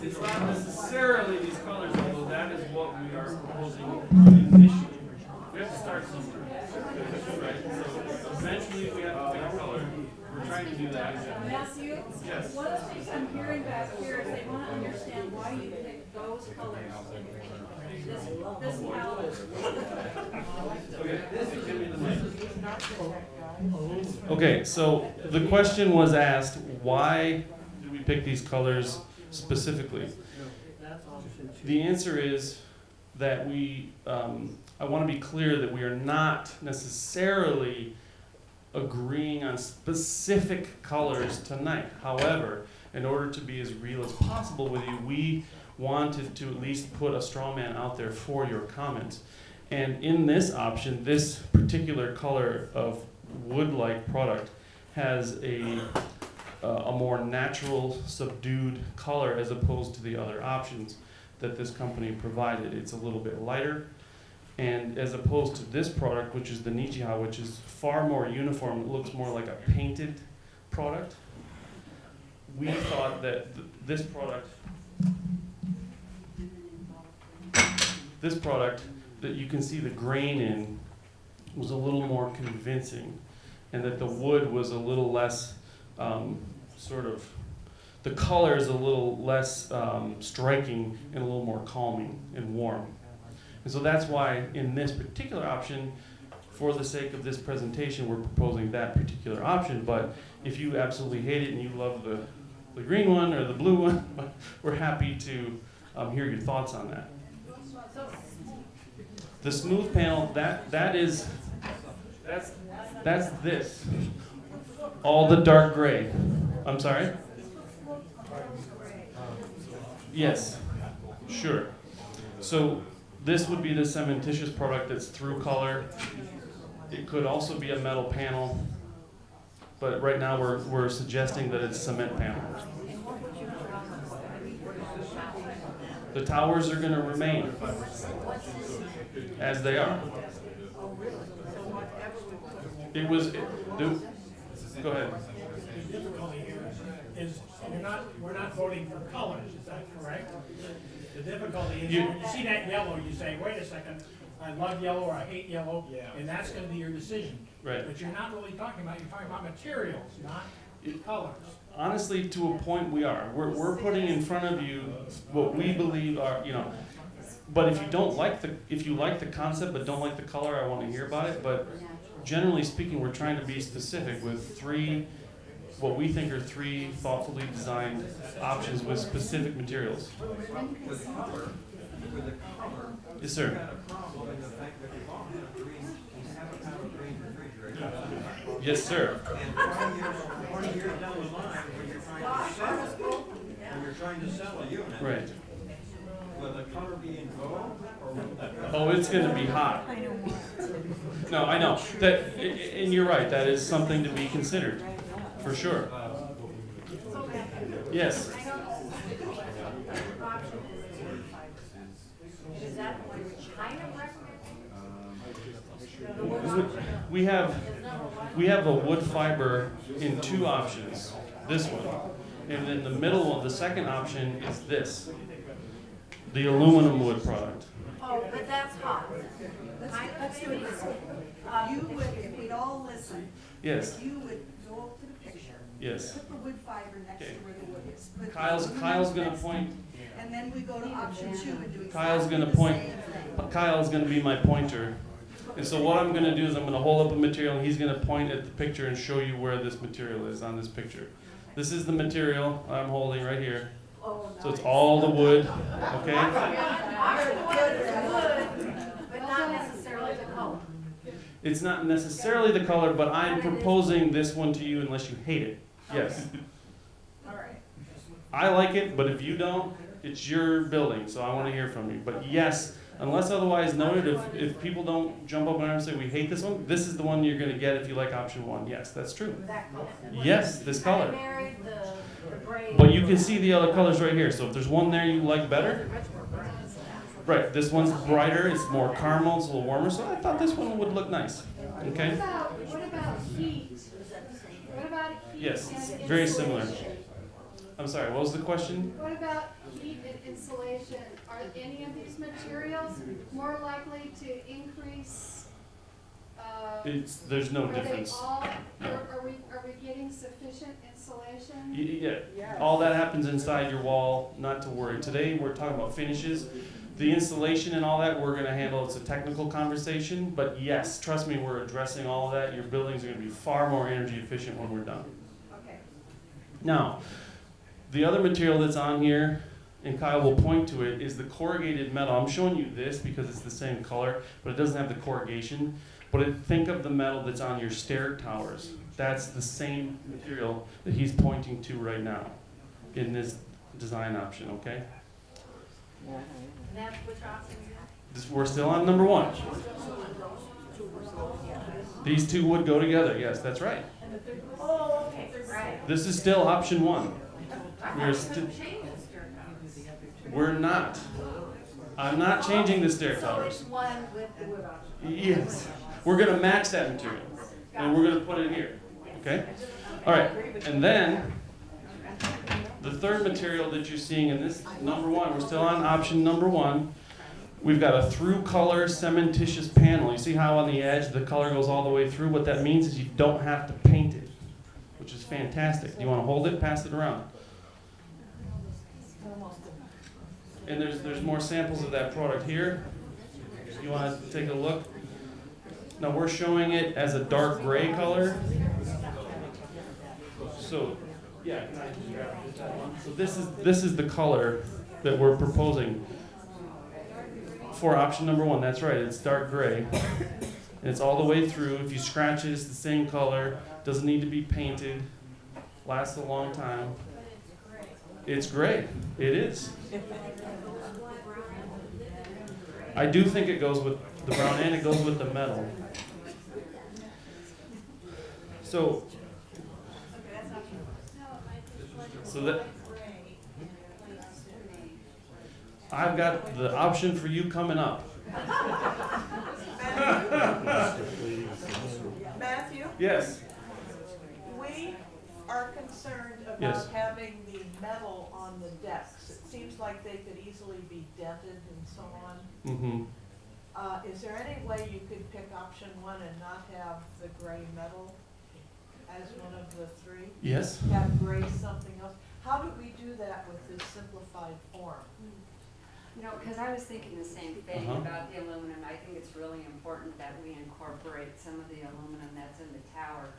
It's not necessarily these colors, although that is what we are proposing initially. We have to start somewhere. Right? So eventually we have to pick a color. We're trying to do that. Matthew? Yes. One of the things I'm hearing back here is they want to understand why you picked those colors. This palette. Okay, so the question was asked, why did we pick these colors specifically? The answer is that I want to be clear that we are not necessarily agreeing on specific colors tonight. However, in order to be as real as possible with you, we wanted to at least put a straw man out there for your comments. And in this option, this particular color of wood-like product has a more natural, subdued color as opposed to the other options that this company provided. It's a little bit lighter, and as opposed to this product, which is the Nijiha, which is far more uniform, it looks more like a painted product. We thought that this product that you can see the grain in was a little more convincing, and that the wood was a little less the color is a little less striking and a little more calming and warm. And so that's why in this particular option, for the sake of this presentation, we're proposing that particular option. But if you absolutely hate it and you love the green one or the blue one, we're happy to hear your thoughts on that. The smooth panel, that's this. All the dark gray. I'm sorry? Yes, sure. So this would be the cementitious product that's through color. It could also be a metal panel, but right now we're suggesting that it's cement panel. The towers are going to remain as they are. Go ahead. The difficulty here is we're not voting for colors, is that correct? The difficulty is when you see that yellow, you say, wait a second, I love yellow or I hate yellow, and that's going to be your decision. Right. But you're not really talking about, you're talking about materials, not colors. Honestly, to a point we are. We're putting in front of you what we believe are, but if you like the concept but don't like the color, I want to hear about it. But generally speaking, we're trying to be specific with what we think are three thoughtfully designed options with specific materials. With the color, Yes, sir. you got a problem in the fact that you bought a green, you have a powder green refrigerator. Yes, sir. And 20 years down the line, when you're trying to sell a unit. Right. Will the color be in vogue, or will that? Oh, it's going to be hot. No, I know. And you're right. That is something to be considered, for sure. Yes. Is that what you're kind of recommending? We have a wood fiber in two options. This one, and then the middle one, the second option is this, the aluminum wood product. Oh, but that's hot. Let's do it this way. You would, if we'd all listen, Yes. if you would go up to the picture, Yes. put the wood fiber next Okay. to where the wood is. Put the Kyle's aluminum gonna next- point. And then we go to option 2 and do Kyle's exactly gonna the point. same thing. Kyle's gonna be my pointer. And so what I'm gonna do is I'm gonna hold up a material and he's gonna point at the picture and show you where this material is on this picture. This is the material I'm holding right here. Oh, So it's all the wood, okay? But not necessarily the color. It's not necessarily the color, but I'm proposing this one to you unless you hate it. Yes. All right. I like it, but if you don't, it's your building, so I want to hear from you. But yes, unless otherwise noted, if people don't jump up and say we hate this one, this is the one you're going to get if you like option 1. Yes, that's true. That color. Yes, this color. I married the gray. But you can see the other colors right here. So if there's one there you like better, right, this one's brighter, it's more caramel, it's a little warmer, so I thought this one would look nice. Okay? What about heat? What about heat? Yes, it's and very similar. insulation? I'm sorry, what was the question? What about heat and insulation? Are any of these materials more likely to increase? There's no Are they difference. all, are we we getting sufficient insulation? Yeah, all that happens inside your wall, not to worry. Today, we're talking about finishes. The installation and all that, we're gonna handle, it's a technical conversation, but yes, trust me, we're addressing all of that. Your buildings are gonna be far more energy efficient when we're done. Okay. Now, the other material that's on here, and Kyle will point to it, is the corrugated metal. I'm showing you this because it's the same color, but it doesn't have the corrugation. But think of the metal that's on your stair towers. That's the same material that he's pointing to right now in this design option, okay? And that's which option is that? We're still on number 1. These two would go together, yes, that's right. Oh, okay, right. This is still option 1. We're, we're not. I'm not changing the stair So towers. it's one with the wood option. Yes. We're going to match that material, and we're going to put it here, okay? All right, and then the third material that you're seeing in this number 1, we're still on option number 1. We've got a through color cementitious panel. You see how on the edge the color goes all the way through? What that means is you don't have to paint it, which is fantastic. You want to hold it, pass it around. And there's more samples of that product here. You want to take a look? Now we're showing it as a dark gray color. So, yeah, can I just grab that one? So this is the color that we're proposing for option number 1. That's right, it's dark gray. And it's all the way through. If you scratch it, it's the same color. Doesn't need to be painted. Lasts a long time. It's gray. It is. I do think it goes with the brown and it goes with the metal. So that I've got the option for you coming up. Matthew, Yes. we are concerned Yes. about having the metal on the decks. It seems like they could easily be dented and so on. Mm-hmm. Is there any way you could pick option 1 and not have the gray metal as one of the 3? Yes. Have gray something else? How do we do that with this simplified form? You know, because I was thinking the same thing Uh-huh. about the aluminum. I think it's really important that we incorporate some of the aluminum that's in the tower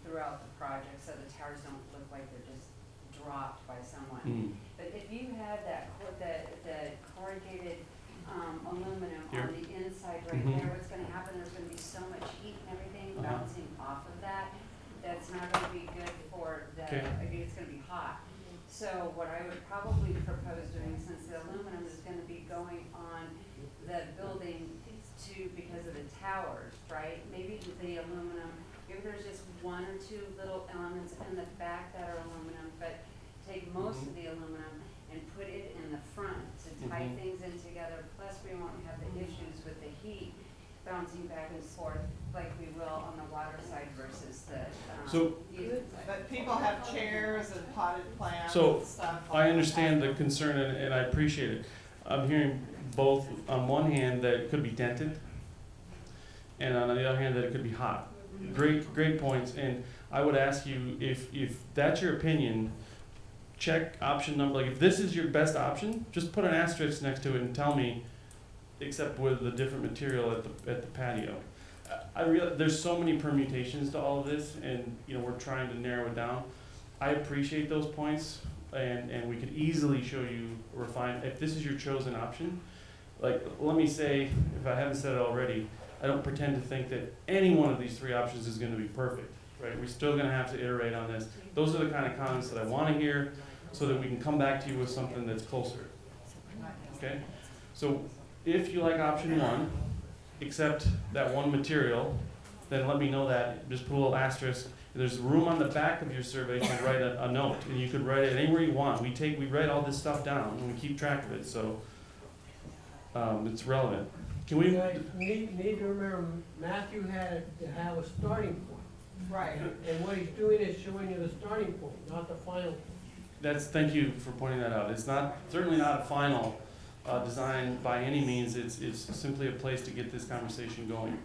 throughout the project, so the towers don't look like they're just dropped by someone. Mm. But if you had that the corrugated aluminum Here. on the inside right Mhm. there, what's going to happen? There's going to be so much heat and everything Uh-huh. bouncing off of that. That's not going to be good for the. Okay. I mean, it's going to be hot. So what I would probably propose doing, since the aluminum is gonna be going on the building too, because of the towers, right? Maybe the aluminum, maybe there's just 1 or 2 little elements in the back that are aluminum, but take most of the aluminum and put it in the front to tie things in together. Plus, we won't have the issues with the heat bouncing back and forth like we will on the water side versus the So- unit side. But people have chairs and potted plants So, and stuff. I understand the concern and I appreciate it. I'm hearing both, on one hand, that it could be dented, and on the other hand, that it could be hot. Great points, and I would ask you, if that's your opinion, check option number, like if this is your best option, just put an asterisk next to it and tell me, except with the different material at the patio. I realize there's so many permutations to all of this, and we're trying to narrow it down. I appreciate those points, and we could easily show you refine if this is your chosen option. Like, let me say, if I haven't said it already, I don't pretend to think that any one of these 3 options is going to be perfect. Right? We're still going to have to iterate on this. Those are the kind of comments that I want to hear, so that we can come back to you with something that's closer. Okay? So if you like option 1, except that one material, then let me know that. Just put a little asterisk. There's room on the back of your survey to write a note, and you could write it anywhere you want. We write all this stuff down, and we keep track of it, so it's relevant. Can we? You guys need to remember, Matthew had to have a starting point. Right. And what he's doing is showing you the starting point, not the final point. Thank you for pointing that out. It's certainly not a final design by any means. It's simply a place to get this conversation going.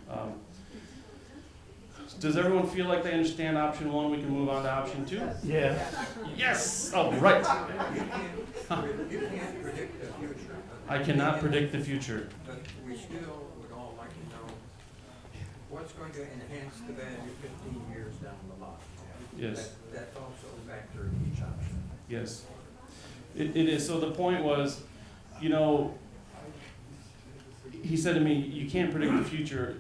Does everyone feel like they understand option one? We can move on to option two? Yeah. Yes! All right. You can't predict the future. I cannot predict the future. But we still would all like to know what's going to enhance the value 15 years down the line. Yes. That's also a factor in each option. Yes. It is. So the point was, you know, he said to me, you can't predict the future,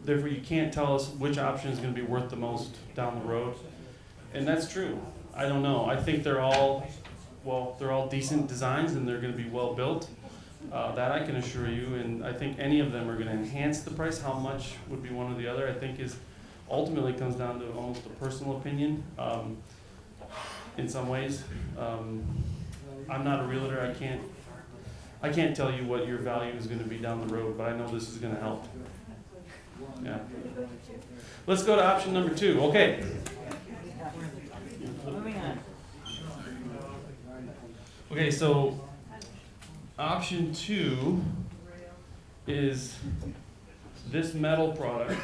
therefore you can't tell us which option is going to be worth the most down the road. And that's true. I don't know. I think they're all decent designs and they're going to be well built. That I can assure you. And I think any of them are going to enhance the price. How much would be one or the other, I think is ultimately comes down to almost a personal opinion in some ways. I'm not a realtor. I can't tell you what your value is going to be down the road, but I know this is going to help. Yeah. Let's go to option number 2. Okay. Okay, so option 2 is this metal product.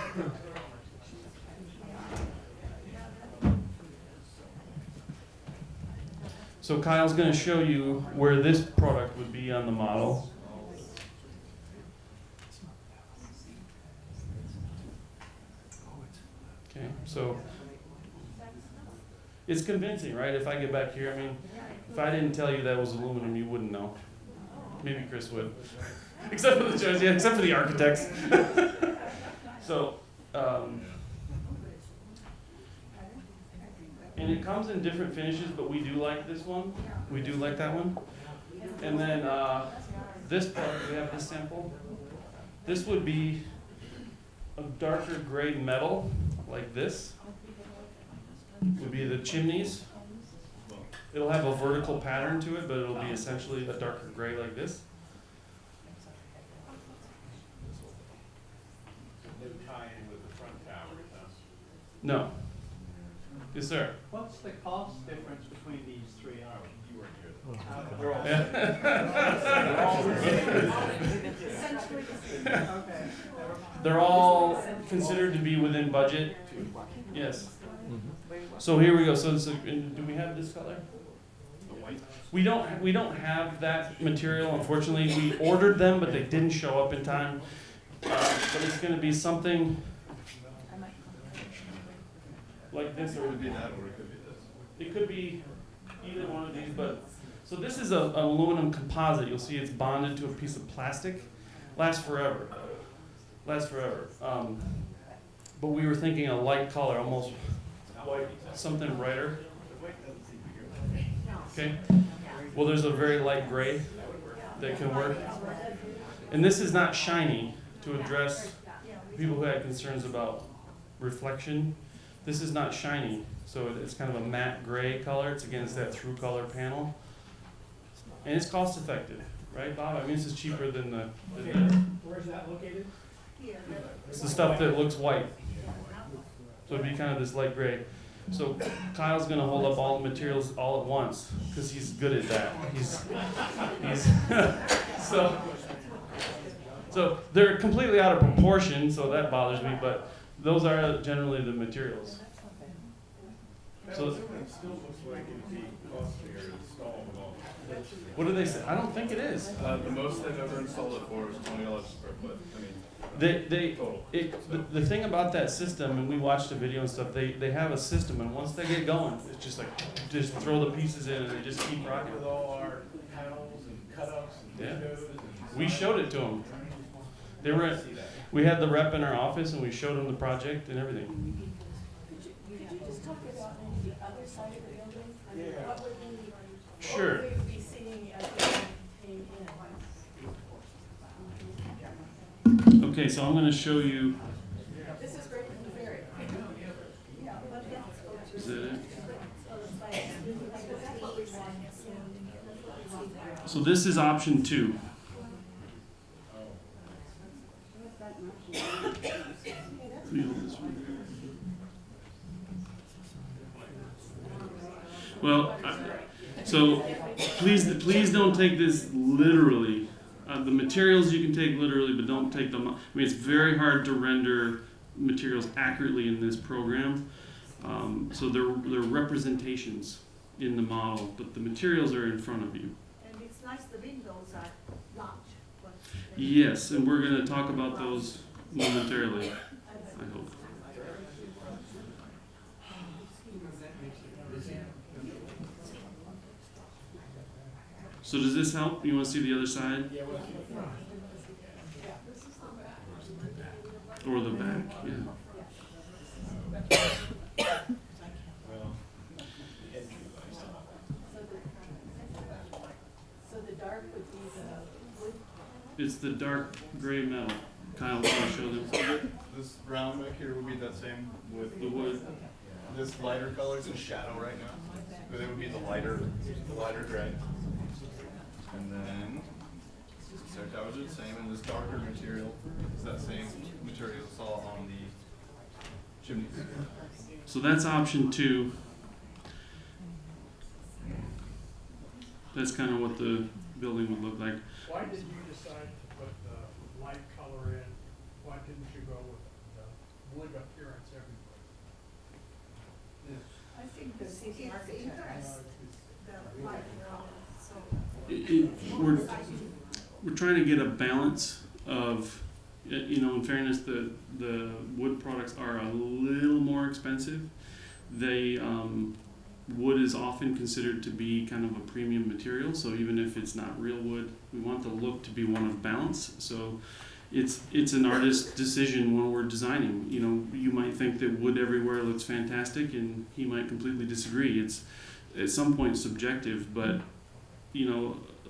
So Kyle's going to show you where this product would be on the model. Okay, so it's convincing, right? If I get back here, I mean, if I didn't tell you that was aluminum, you wouldn't know. Maybe Chris would. Except for the judge, yeah, except for the architects. So, and it comes in different finishes, but we do like this one. We do like that one. And then this part, we have this sample. This would be a darker gray metal, like this. Would be the chimneys. It'll have a vertical pattern to it, but it'll be essentially a darker gray like this. No tie-in with the front towers, huh? No. Yes, sir. What's the cost difference between these 3 options? You weren't here though. They're all. Okay. They're all considered to be within budget. Yes. So here we go. So do we have this color? We don't have that material, unfortunately. We ordered them, but they didn't show up in time. But it's going to be something like this, or it would be that, or it could be this. It could be either one of these, but so this is an aluminum composite. You'll see it's bonded to a piece of plastic. Lasts forever. Lasts forever. But we were thinking a light color, almost white, something brighter. Okay. Well, there's a very light gray that can work. And this is not shiny to address people who had concerns about reflection. This is not shiny, so it's kind of a matte gray color. It's against that through color panel. And it's cost effective, right, Bob? I mean, this is cheaper than the Where's that located? it's the stuff that looks white. So it'd be kind of this light gray. So Kyle's gonna hold up all the materials all at once, because he's good at that. He's so they're completely out of proportion, so that bothers me, but those are generally the materials. So It still looks like it'd be costlier to install with all. what do they say? I don't think it is. The most they've ever installed it for is $20 per foot. I mean, The thing about that system, and we watched the video and stuff, they have a system, and once they get going, it's just like, just throw the pieces in and they just keep rocking. With all our panels and cutups and Yeah. windows and. We showed it to them. We had the rep in our office and we showed them the project and everything. Could you just talk about the other side of the building? I mean, Sure. what would we be seeing as we came in? Okay, so I'm gonna show you, This is great from the ferry. is that it? So this is option 2. Well, so please don't take this literally. The materials you can take literally, but don't take them. I mean, it's very hard to render materials accurately in this program. So they're representations in the model, but the materials are in front of you. And it's nice the windows are large. but- Yes, and we're going to talk about those momentarily, I hope. So does this help? You want to see the other side? Or the back, yeah. So the dark would be the wood. It's the dark gray metal. Kyle, can you show them? This brown back here would be that same with The wood. this lighter color. It's in shadow right now, but it would be the lighter gray. And then stair towers are the same, and this darker material is that same material you saw on the chimneys. So that's option 2. That's kind of what the building would look like. Why did you decide to put the light color in? Why didn't you go with the wood appearance everywhere? I think the city architect. The light color, so. We're trying to get a balance of, in fairness, the wood products are a little more expensive. Wood is often considered to be kind of a premium material, so even if it's not real wood, we want the look to be one of balance. So it's an artist's decision when we're designing. You might think that wood everywhere looks fantastic, and he might completely disagree. It's at some point subjective, but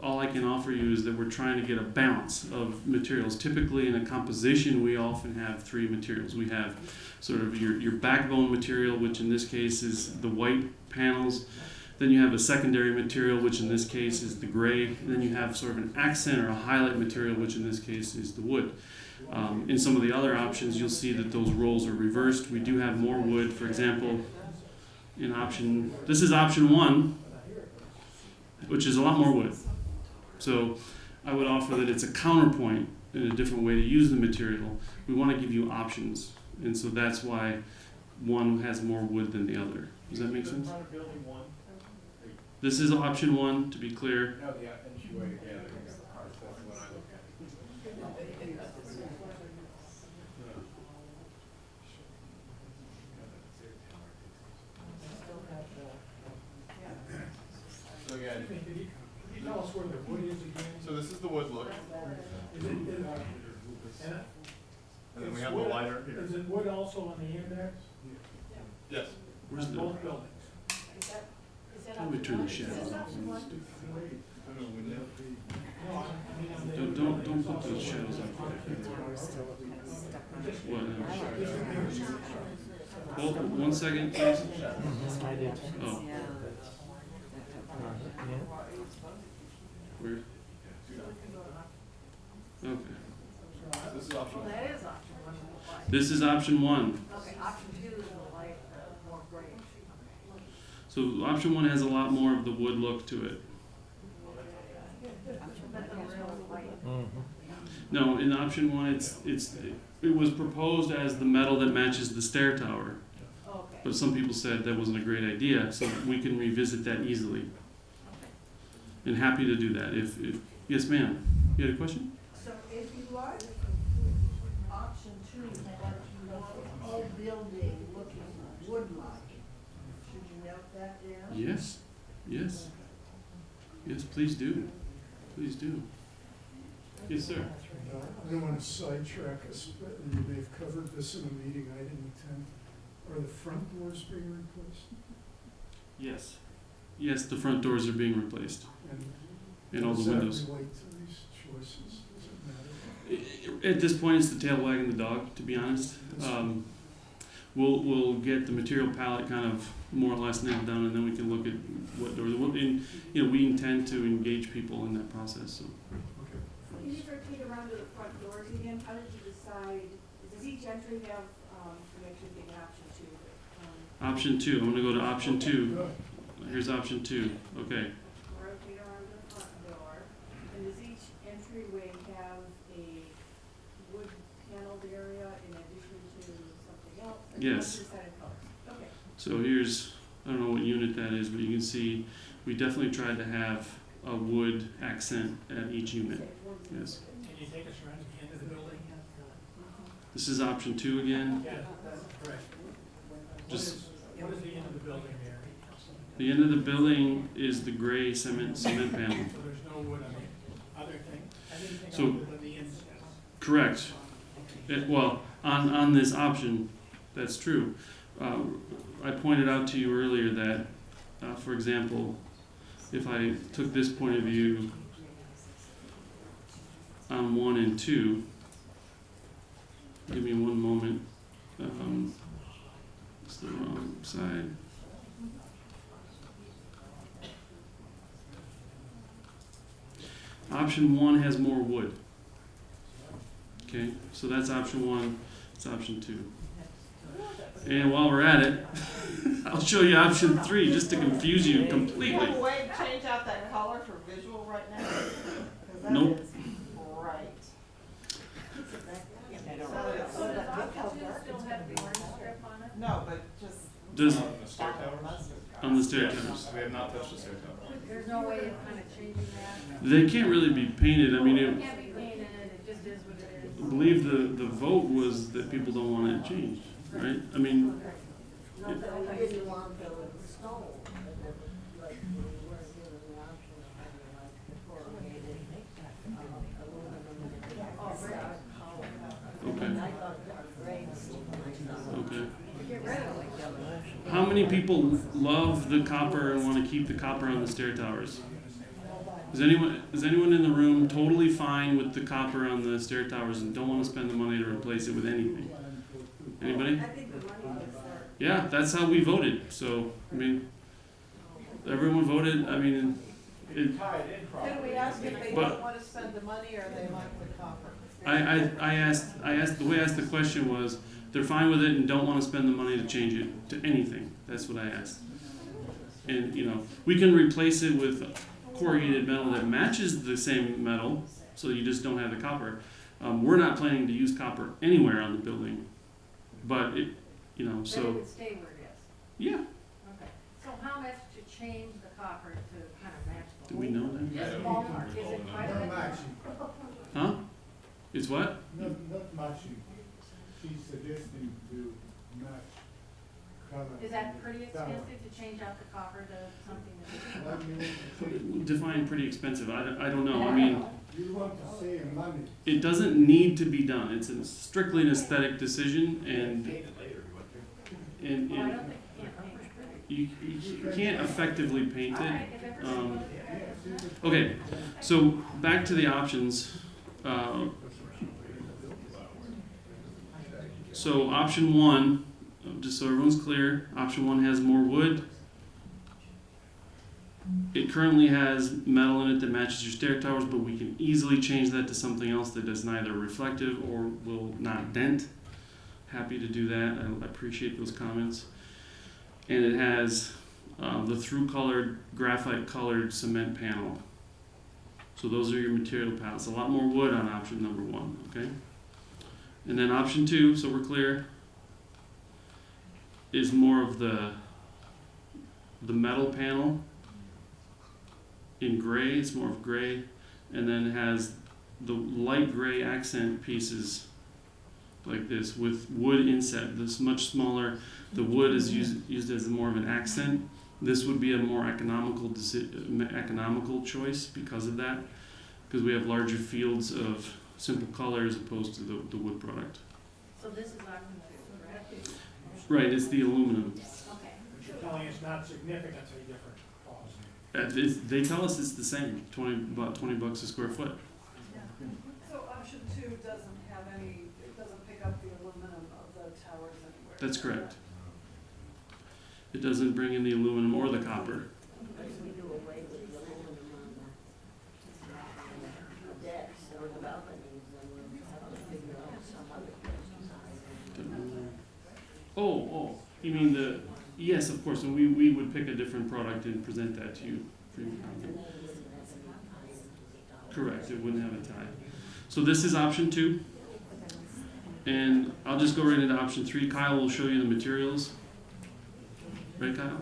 all I can offer you is that we're trying to get a balance of materials. Typically in a composition, we often have 3 materials. We have sort of your backbone material, which in this case is the white panels. Then you have a secondary material, which in this case is the gray. And then you have sort of an accent or a highlight material, which in this case is the wood. In some of the other options, you'll see that those roles are reversed. We do have more wood. For example, this is option 1, which is a lot more wood. So I would offer that it's a counterpoint in a different way to use the material. We want to give you options, and so that's why one has more wood than the other. Does that make sense? Building 1. This is option 1, to be clear. No, the entryway, yeah, that's what I look at. So again, Can you tell us where the wood is again? so this is the wood look, Is it, and, and then we have the lighter here. is it wood also on the index? Yes. Where's On the? both buildings? How do we turn the shadows off on this? I don't know, window. No, I mean, on the. Don't put those shadows on. What? Well, 1 second, please. Oh. Where? Okay. This is option Well, one. that is option 1. This is option 1. Okay, option 2 is the light, more gray. So option 1 has a lot more of the wood look to it. But the real light. No, in option 1, it was proposed as the metal that matches the stair tower, Okay. but some people said that wasn't a great idea, so we can revisit that easily. And happy to do that. If yes, ma'am. You had a question? So if you are looking for option 2, that you want the whole building looking wood-like, should you note that down? Yes. Yes. Yes, please do. Please do. Yes, sir. I don't want to sidetrack us, but they've covered this in a meeting I didn't attend. Are the front doors being replaced? Yes. Yes, the front doors are being replaced. And all the windows. Does that relate to these choices? Does it matter? At this point, it's the tail wagging the dog, to be honest. We'll get the material palette kind of more or less nailed down, and then we can look at what doors. And we intend to engage people in that process. So. Can you repeat around to the front doors again? How did you decide, does each entry have, you actually think option 2? Option 2. I'm going to go to option 2. Here's option 2. Okay. Rotate around to the front door. And does each entryway have a wood paneled area in addition to Yes. Decided colors. Okay. So here's, I don't know what unit that is, but you can see we definitely tried to have a wood accent at each unit. Yes. Can you take us around to the end of the building? This is option 2 again. Yeah, that's correct. Just What is the end of the building there? the end of the building is the gray cement panel. So there's no wood on the other thing, anything So- other than the inside? Correct. Well, on this option, that's true. I pointed out to you earlier that, for example, if I took this point of view on 1 and 2, give me one moment. It's the wrong side. Option 1 has more wood. Okay, so that's option 1, it's option 2. And while we're at it, I'll show you option 3 just to confuse you Do you have a completely. way to change out that color for visual right now? 'Cause that Nope. is bright. So does option 2 still have the orange strip on it? No, but just. Does, On the stair towers? mustard. on the stair Yes, towers. we have not touched the stair tower. There's no way of kind of changing that? They can't really be painted, I mean, It it, can't be painted, it just is what it I is. believe the vote was that people don't want it changed, right? I mean, Not that we didn't want the stone, but we weren't given the option of having like the corrugated, aluminum. okay, And I thought that was great. okay. Get rid of it. How many people love the copper and want to keep the copper on the stair towers? Is anyone in the room totally fine with the copper on the stair towers and don't want to spend the money to replace it with anything? Anybody? I think the money was there. Yeah, that's how we voted, so, I mean, everyone voted, I mean, it, Did we ask if they But- don't wanna spend the money or they like the copper? I asked, the way I asked the question was, they're fine with it and don't want to spend the money to change it to anything, that's what I asked. And, you know, we can replace it with corrugated metal that matches the same metal, so you just don't have the copper. We're not planning to use copper anywhere on the building, but it, you know, Then it so, would stay where it is. yeah, Okay. So how much to change the copper to kind of match the do we know that? Just ballpark, is it quite a bit? Huh? It's what? Not matching. She's suggesting to match color. Is that pretty expensive to change out the copper to something that's? Define pretty expensive, I don't know, I mean, You want to save money. it doesn't need to be done, it's strictly an aesthetic decision, and, Paint it later, you want to. and, Well, I and don't think you can't paint it. you can't effectively paint All it. right, if everyone votes for it. Okay, so back to the options. So option 1, just so everyone's clear, option 1 has more wood. It currently has metal in it that matches your stair towers, but we can easily change that to something else that is neither reflective or will not dent. Happy to do that, I appreciate those comments. And it has the through-colored, graphite-colored cement panel. So those are your material palettes. A lot more wood on option number 1, okay? And then option 2, so we're clear, is more of the metal panel in gray. It's more of gray, and then it has the light gray accent pieces like this with wood inset. This is much smaller. The wood is used as more of an accent. This would be a more economical choice because of that, because we have larger fields of simple color as opposed to the wood product. So this is option 2, correct? Right, it's the aluminum. Okay. You're telling us not significantly different cost. They tell us it's the same, about $20 a square foot. So option 2 doesn't have any, it doesn't pick up the aluminum of the towers anywhere. That's correct. It doesn't bring in the aluminum or the copper. We do away with the aluminum on the decks or the balconies, and we'll have to figure out some other place. Oh, you mean yes, of course, and we would pick a different product and present that to you for your comment. Correct, it wouldn't have a tie. So this is option 2. And I'll just go right into option 3. Kyle will show you the materials. Right, Kyle?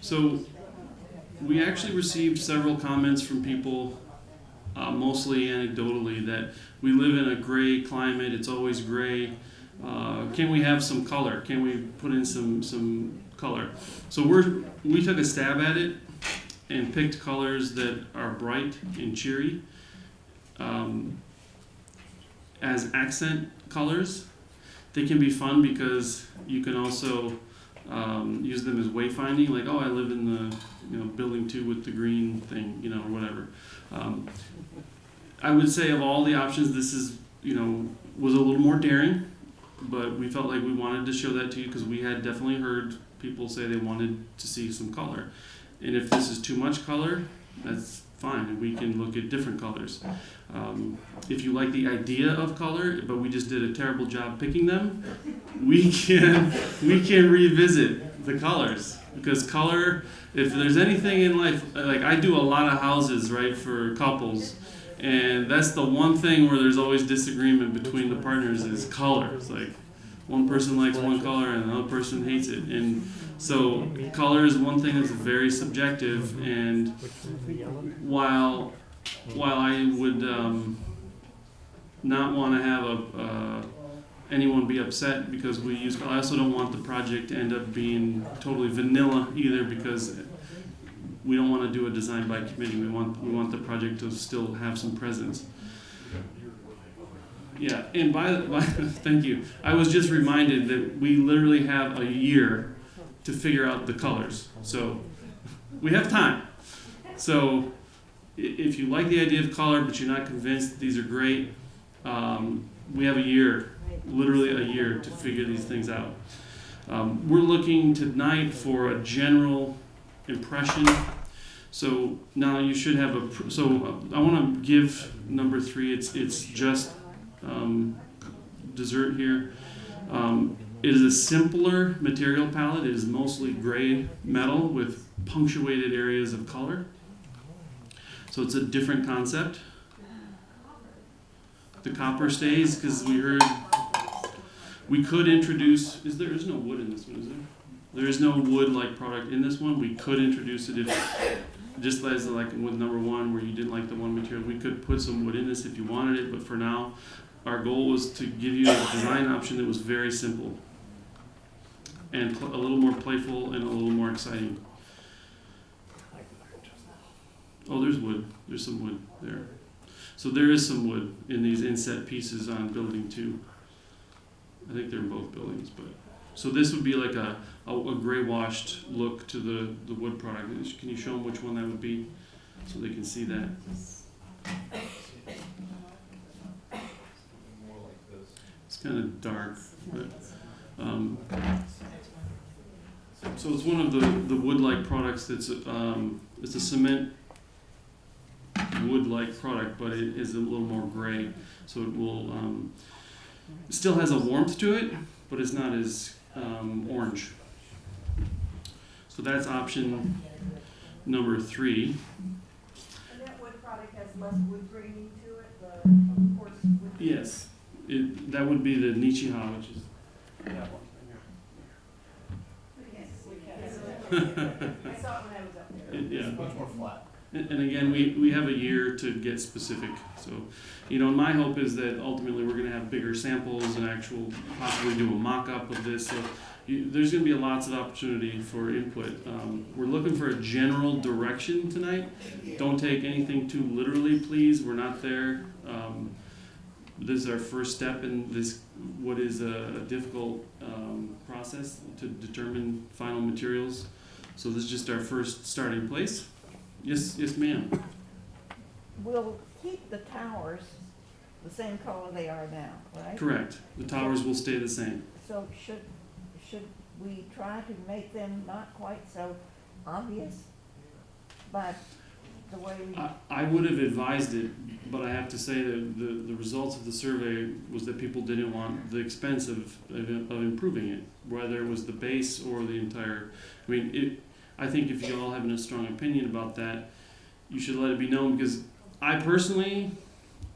So we actually received several comments from people, mostly anecdotally, that we live in a gray climate. It's always gray. Can we have some color? Can we put in some color? So we took a stab at it and picked colors that are bright and cheery as accent colors. They can be fun because you can also use them as wayfinding, like, oh, I live in the building 2 with the green thing, or whatever. I would say of all the options, this is was a little more daring, but we felt like we wanted to show that to you because we had definitely heard people say they wanted to see some color. And if this is too much color, that's fine. We can look at different colors. If you like the idea of color, but we just did a terrible job picking them, we can revisit the colors. Because color, if there's anything in life, like I do a lot of houses, right, for couples, and that's the one thing where there's always disagreement between the partners is color. It's like one person likes one color and another person hates it. And so color is one thing that's very subjective, and while I would not want to have anyone be upset because we use color, I also don't want the project to end up being totally vanilla either, because we don't want to do a design by committee. We want the project to still have some presence. Yeah, and thank you. I was just reminded that we literally have a year to figure out the colors. So we have time. So if you like the idea of color but you're not convinced that these are great, we have a year, literally a year, to figure these things out. We're looking tonight for a general impression. So now you should have I want to give number 3. It's just dessert here. It is a simpler material palette. It is mostly gray metal with punctuated areas of color. So it's a different concept. The copper stays because we could introduce, there is no wood in this one, is there? There is no wood-like product in this one. We could introduce it if, just as like with number 1 where you didn't like the one material, we could put some wood in this if you wanted it, but for now, our goal was to give you a design option that was very simple and a little more playful and a little more exciting. Oh, there's wood. There's some wood there. So there is some wood in these inset pieces on building 2. I think they're in both buildings, but so this would be like a gray washed look to the wood product. Can you show them which one that would be so they can see that? It's kind of dark, but so it's one of the wood-like products that's it's a cement wood-like product, but it is a little more gray, so it will it still has a warmth to it, but it's not as orange. So that's option number 3. And that wood product has less wood graining to it, the coarse wood? Yes, that would be the Nichiha, which is that one. I saw it when I was up there. Yeah. Much more flat. And again, we have a year to get specific. So, my hope is that ultimately we're going to have bigger samples and possibly do a mock-up of this. So there's going to be lots of opportunity for input. We're looking for a general direction tonight. Don't take anything too literally, please. We're not there. This is our first step in this, what is a difficult process to determine final materials. So this is just our first starting place. Yes, ma'am. We'll keep the towers the same color they are now, right? Correct. The towers will stay the same. So should we try to make them not quite so obvious, but the way we... I would have advised it, but I have to say that the results of the survey was that people didn't want the expense of improving it, whether it was the base or the entire... I think if you all have a strong opinion about that, you should let it be known, because I personally,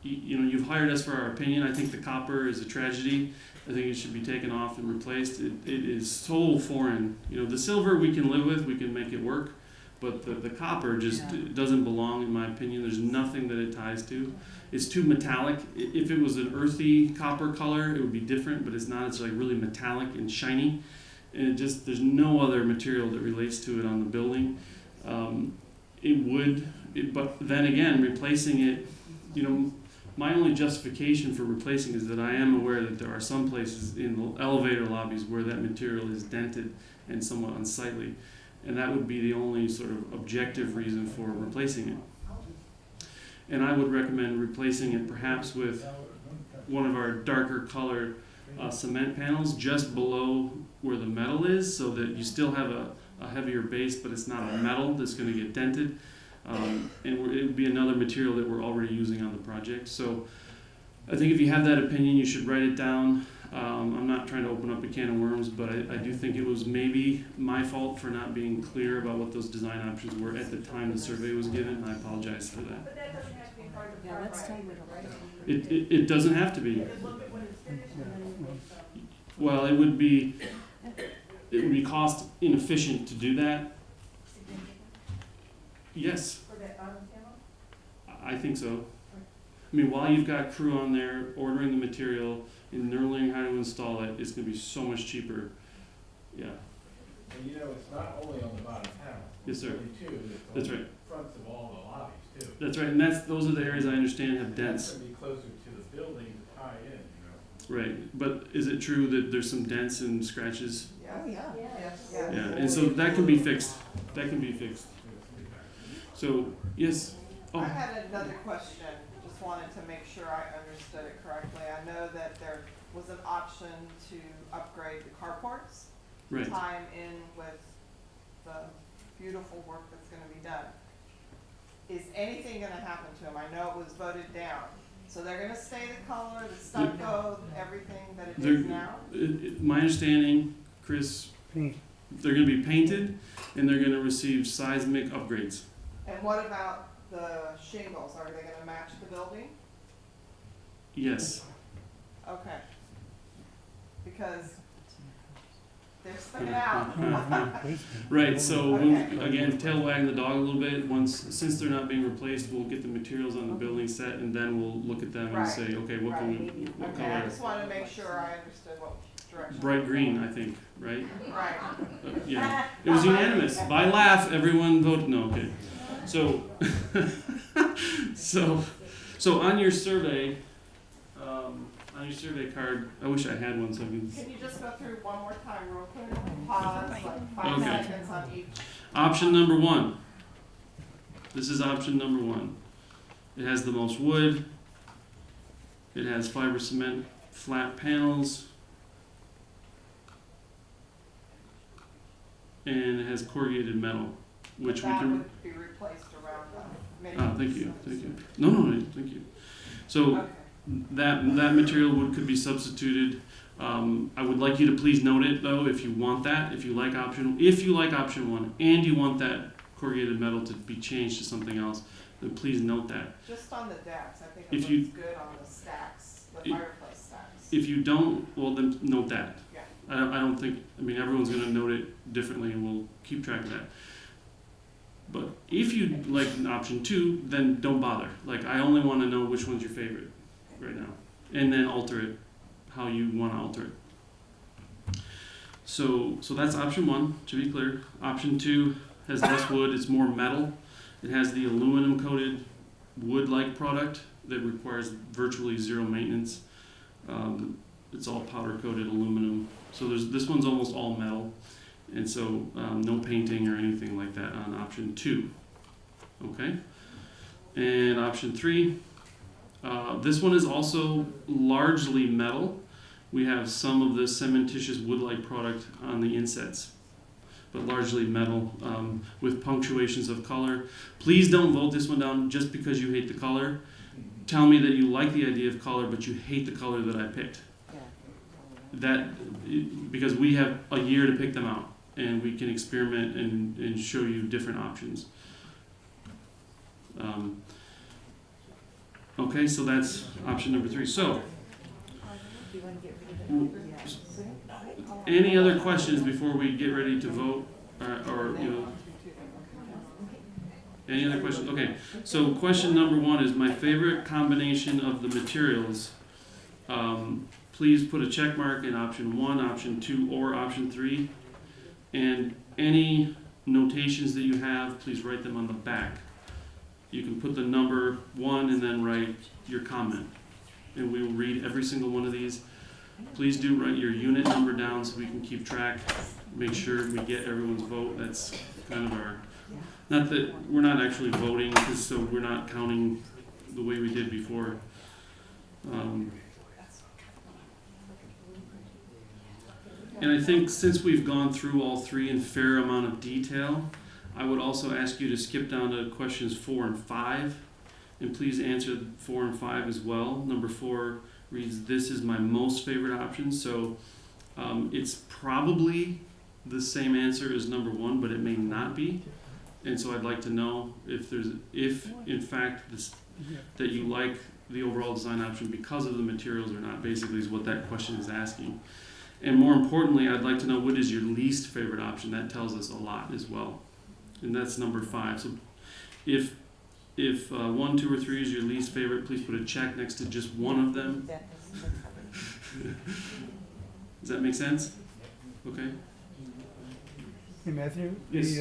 you know, you've hired us for our opinion. I think the copper is a tragedy. I think it should be taken off and replaced. It is so foreign. You know, the silver we can live with, we can make it work, but the copper just doesn't belong, in my opinion. There's nothing that it ties to. It's too metallic. If it was an earthy copper color, it would be different, but it's not. It's like really metallic and shiny, and it just, there's no other material that relates to it on the building. But then again, replacing it, you know, my only justification for replacing is that I am aware that there are some places in the elevator lobbies where that material is dented and somewhat unsightly, and that would be the only sort of objective reason for replacing it. And I would recommend replacing it perhaps with one of our darker colored cement panels just below where the metal is, so that you still have a heavier base, but it's not a metal that's going to get dented. And it would be another material that we're already using on the project. So I think if you have that opinion, you should write it down. I'm not trying to open up a can of worms, but I do think it was maybe my fault for not being clear about what those design options were at the time the survey was given, and I apologize for that. But that doesn't have to be part of the Yeah, let's project, take it. right? It doesn't have to be. Just look at when it's finished and then it's, Well, it would be cost inefficient to do that. Yes, for that bottom panel? I think so. I mean, while you've got crew on there ordering the material and they're learning how to install it, it's going to be so much cheaper. Yeah. And you know, it's not only on the bottom panel. Yes, sir. It's on That's the right. fronts of all the lobbies too. That's right, and those are the areas I understand have That's dents. gonna be closer to the building to tie in, you know. Right, but is it true that there's some dents and scratches? Oh, yeah. Yes. Yeah. Yeah, and so that can be fixed. That can be fixed. So, yes. I Oh, had another question, just wanted to make sure I understood it correctly. I know that there was an option to upgrade the carports, right. tie 'em in with the beautiful work that's gonna be done. Is anything gonna happen to them? I know it was voted down, so they're gonna stay the color, the stucco, everything that it is now? My understanding, Chris, they're going to be painted and they're going to receive seismic upgrades. And what about the shingles? Are they gonna match the building? Yes. Okay. Because they're sticking out. Right, so Okay. again, tail wagging the dog a little bit. Since they're not being replaced, we'll get the materials on the building set, and then we'll look at them and Right. say, okay, what Okay, I color? just wanted to make sure I understood what direction. Bright green, I think, right? Right. Yeah, it was unanimous. By laugh, everyone voted no. Okay, so so on your survey, on your survey card, I wish I had one so I could. Can you just go through one more time real quick? Pause, like 5 Okay. seconds on each. Option number 1. This is option number 1. It has the most wood. It has fiber cement flat panels. And it has corrugated metal, which we That can. would be replaced around the middle. Ah, thank you, thank you. No, thank you. So Okay. that material could be substituted. I would like you to please note it though, if you want that, if you like option 1, and you want that corrugated metal to be changed to something else, then please note that. Just on the decks, I think If it you- looks good on the stacks, the If- fireplace stacks. If you don't, well then note that. Yeah. I don't think, I mean, everyone's gonna note it differently and we'll keep track of that. But if you like option 2, then don't bother. Like, I only wanna know which one's your favorite right now. And then alter it how you wanna alter it. So that's option 1, to be clear. Option 2 has less wood, it's more metal. It has the aluminum coated wood-like product that requires virtually zero maintenance. It's all powder coated aluminum. So this one's almost all metal. And so no painting or anything like that on option 2. Okay? And option 3, this one is also largely metal. We have some of the cementitious wood-like product on the insets, but largely metal with punctuations of color. Please don't vote this one down just because you hate the color. Tell me that you like the idea of color, but you hate the color that I picked. Because we have a year to pick them out. and we can experiment and show you different options. Okay, so that's option number 3. So, any other questions before we get ready to vote, or you know? Any other questions? Okay, so question number 1 is my favorite combination of the materials. Please put a check mark in option 1, option 2, or option 3. And any notations that you have, please write them on the back. You can put the number 1 and then write your comment. And we will read every single one of these. Please do write your unit number down so we can keep track, make sure we get everyone's vote. That's kind of our, not that we're not actually voting, so we're not counting the way we did before. And I think since we've gone through all 3 in fair amount of detail, I would also ask you to skip down to questions 4 and 5, and please answer 4 and 5 as well. Number 4 reads, "This is my most favorite option," so it's probably the same answer as number 1, but it may not be. And so I'd like to know if in fact that you like the overall design option because of the materials or not, basically is what that question is asking. And more importantly, I'd like to know what is your least favorite option. That tells us a lot as well. And that's number 5. So if 1, 2, or 3 is your least favorite, please put a check next to just one of them. Does that make sense? Okay. Hey Matthew, Yes.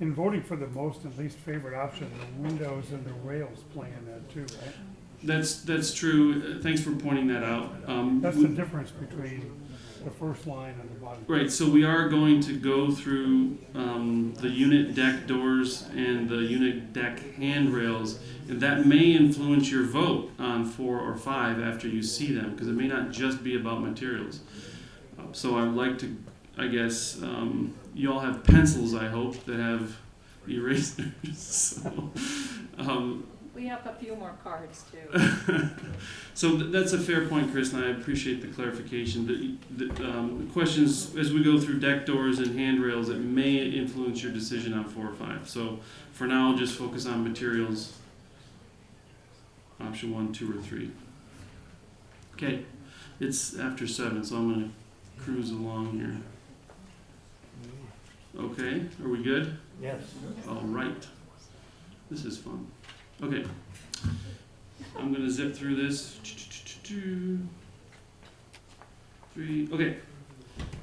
In voting for the most and least favorite option, the windows and the rails play in that too, right? That's true. Thanks for pointing that out. That's the difference between the first line and the bottom. Right, so we are going to go through the unit deck doors and the unit deck handrails, and that may influence your vote on 4 or 5 after you see them, because it may not just be about materials. So I'd like to, I guess, you all have pencils, I hope, that have erasers. So, We have a few more cards too. So that's a fair point, Chris, and I appreciate the clarification. The questions, as we go through deck doors and handrails, it may influence your decision on 4 or 5. So for now, just focus on materials, option 1, 2, or 3. Okay, it's after 7, so I'm going to cruise along here. Okay, are we good? Yes. All right. This is fun. Okay. I'm going to zip through this. 2, 3. Okay.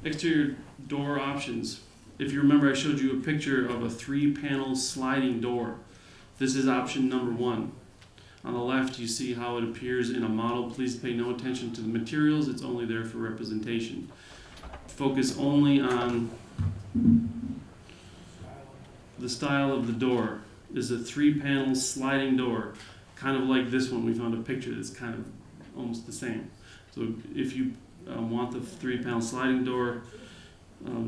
Exterior door options. If you remember, I showed you a picture of a 3-panel sliding door. This is option number 1. On the left, you see how it appears in a model. Please pay no attention to the materials. It's only there for representation. Focus only on the style of the door. Is a 3-panel sliding door, kind of like this one. We found a picture that's kind of almost the same. So if you want the 3-panel sliding door,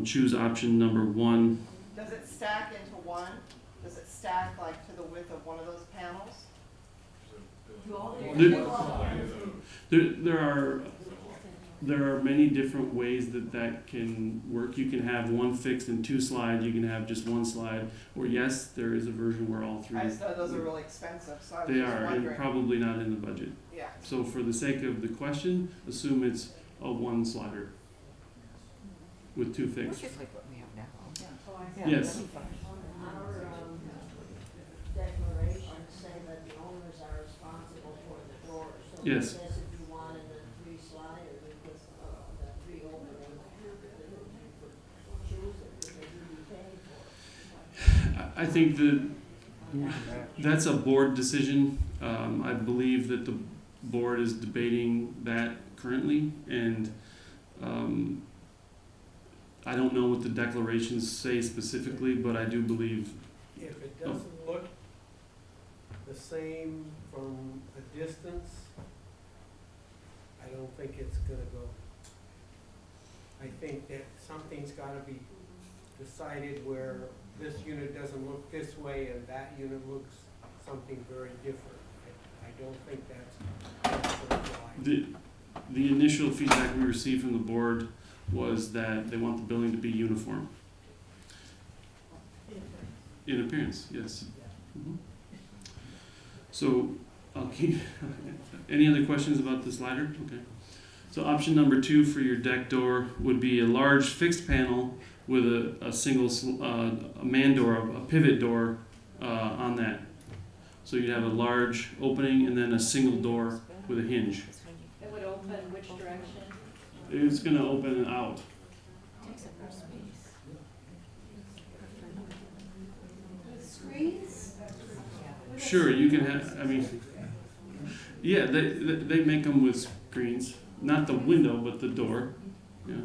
choose option number 1. Does it stack into one? Does it stack like to the width of one of those panels? There are many different ways that can work. You can have one fixed and 2 slide. You can have just 1 slide. Or yes, there is a version where all 3. I just know those are really expensive, so I was They just are, and wondering. probably not in the budget. Yeah. So for the sake of the question, assume it's a 1 slider with 2 fixed. Which is like what we have now. Yes. Our declarations say that the owners are responsible for the doors. So Yes. I guess if you wanted a 3 slider, you could, the 3 opening, you could choose it because you'd be paying for it. I think that's a board decision. I believe that the board is debating that currently, and I don't know what the declarations say specifically, but I do believe. If it doesn't look the same from a distance, I don't think it's gonna go. I think that something's gotta be decided where this unit doesn't look this way and that unit looks something very different. I don't think that's gonna fly. The initial feedback we received from the board was that they want the building to be uniform. In appearance, yes. Mhm. So, I'll keep, any other questions about the slider? Okay. So option number 2 for your deck door would be a large fixed panel with a single a man door, a pivot door on that. So you'd have a large opening and then a single door with a hinge. It would open which direction? It's going to open out. Screens? Sure, you can have, I mean, yeah, they make them with screens. Not the window, but the door. Yeah.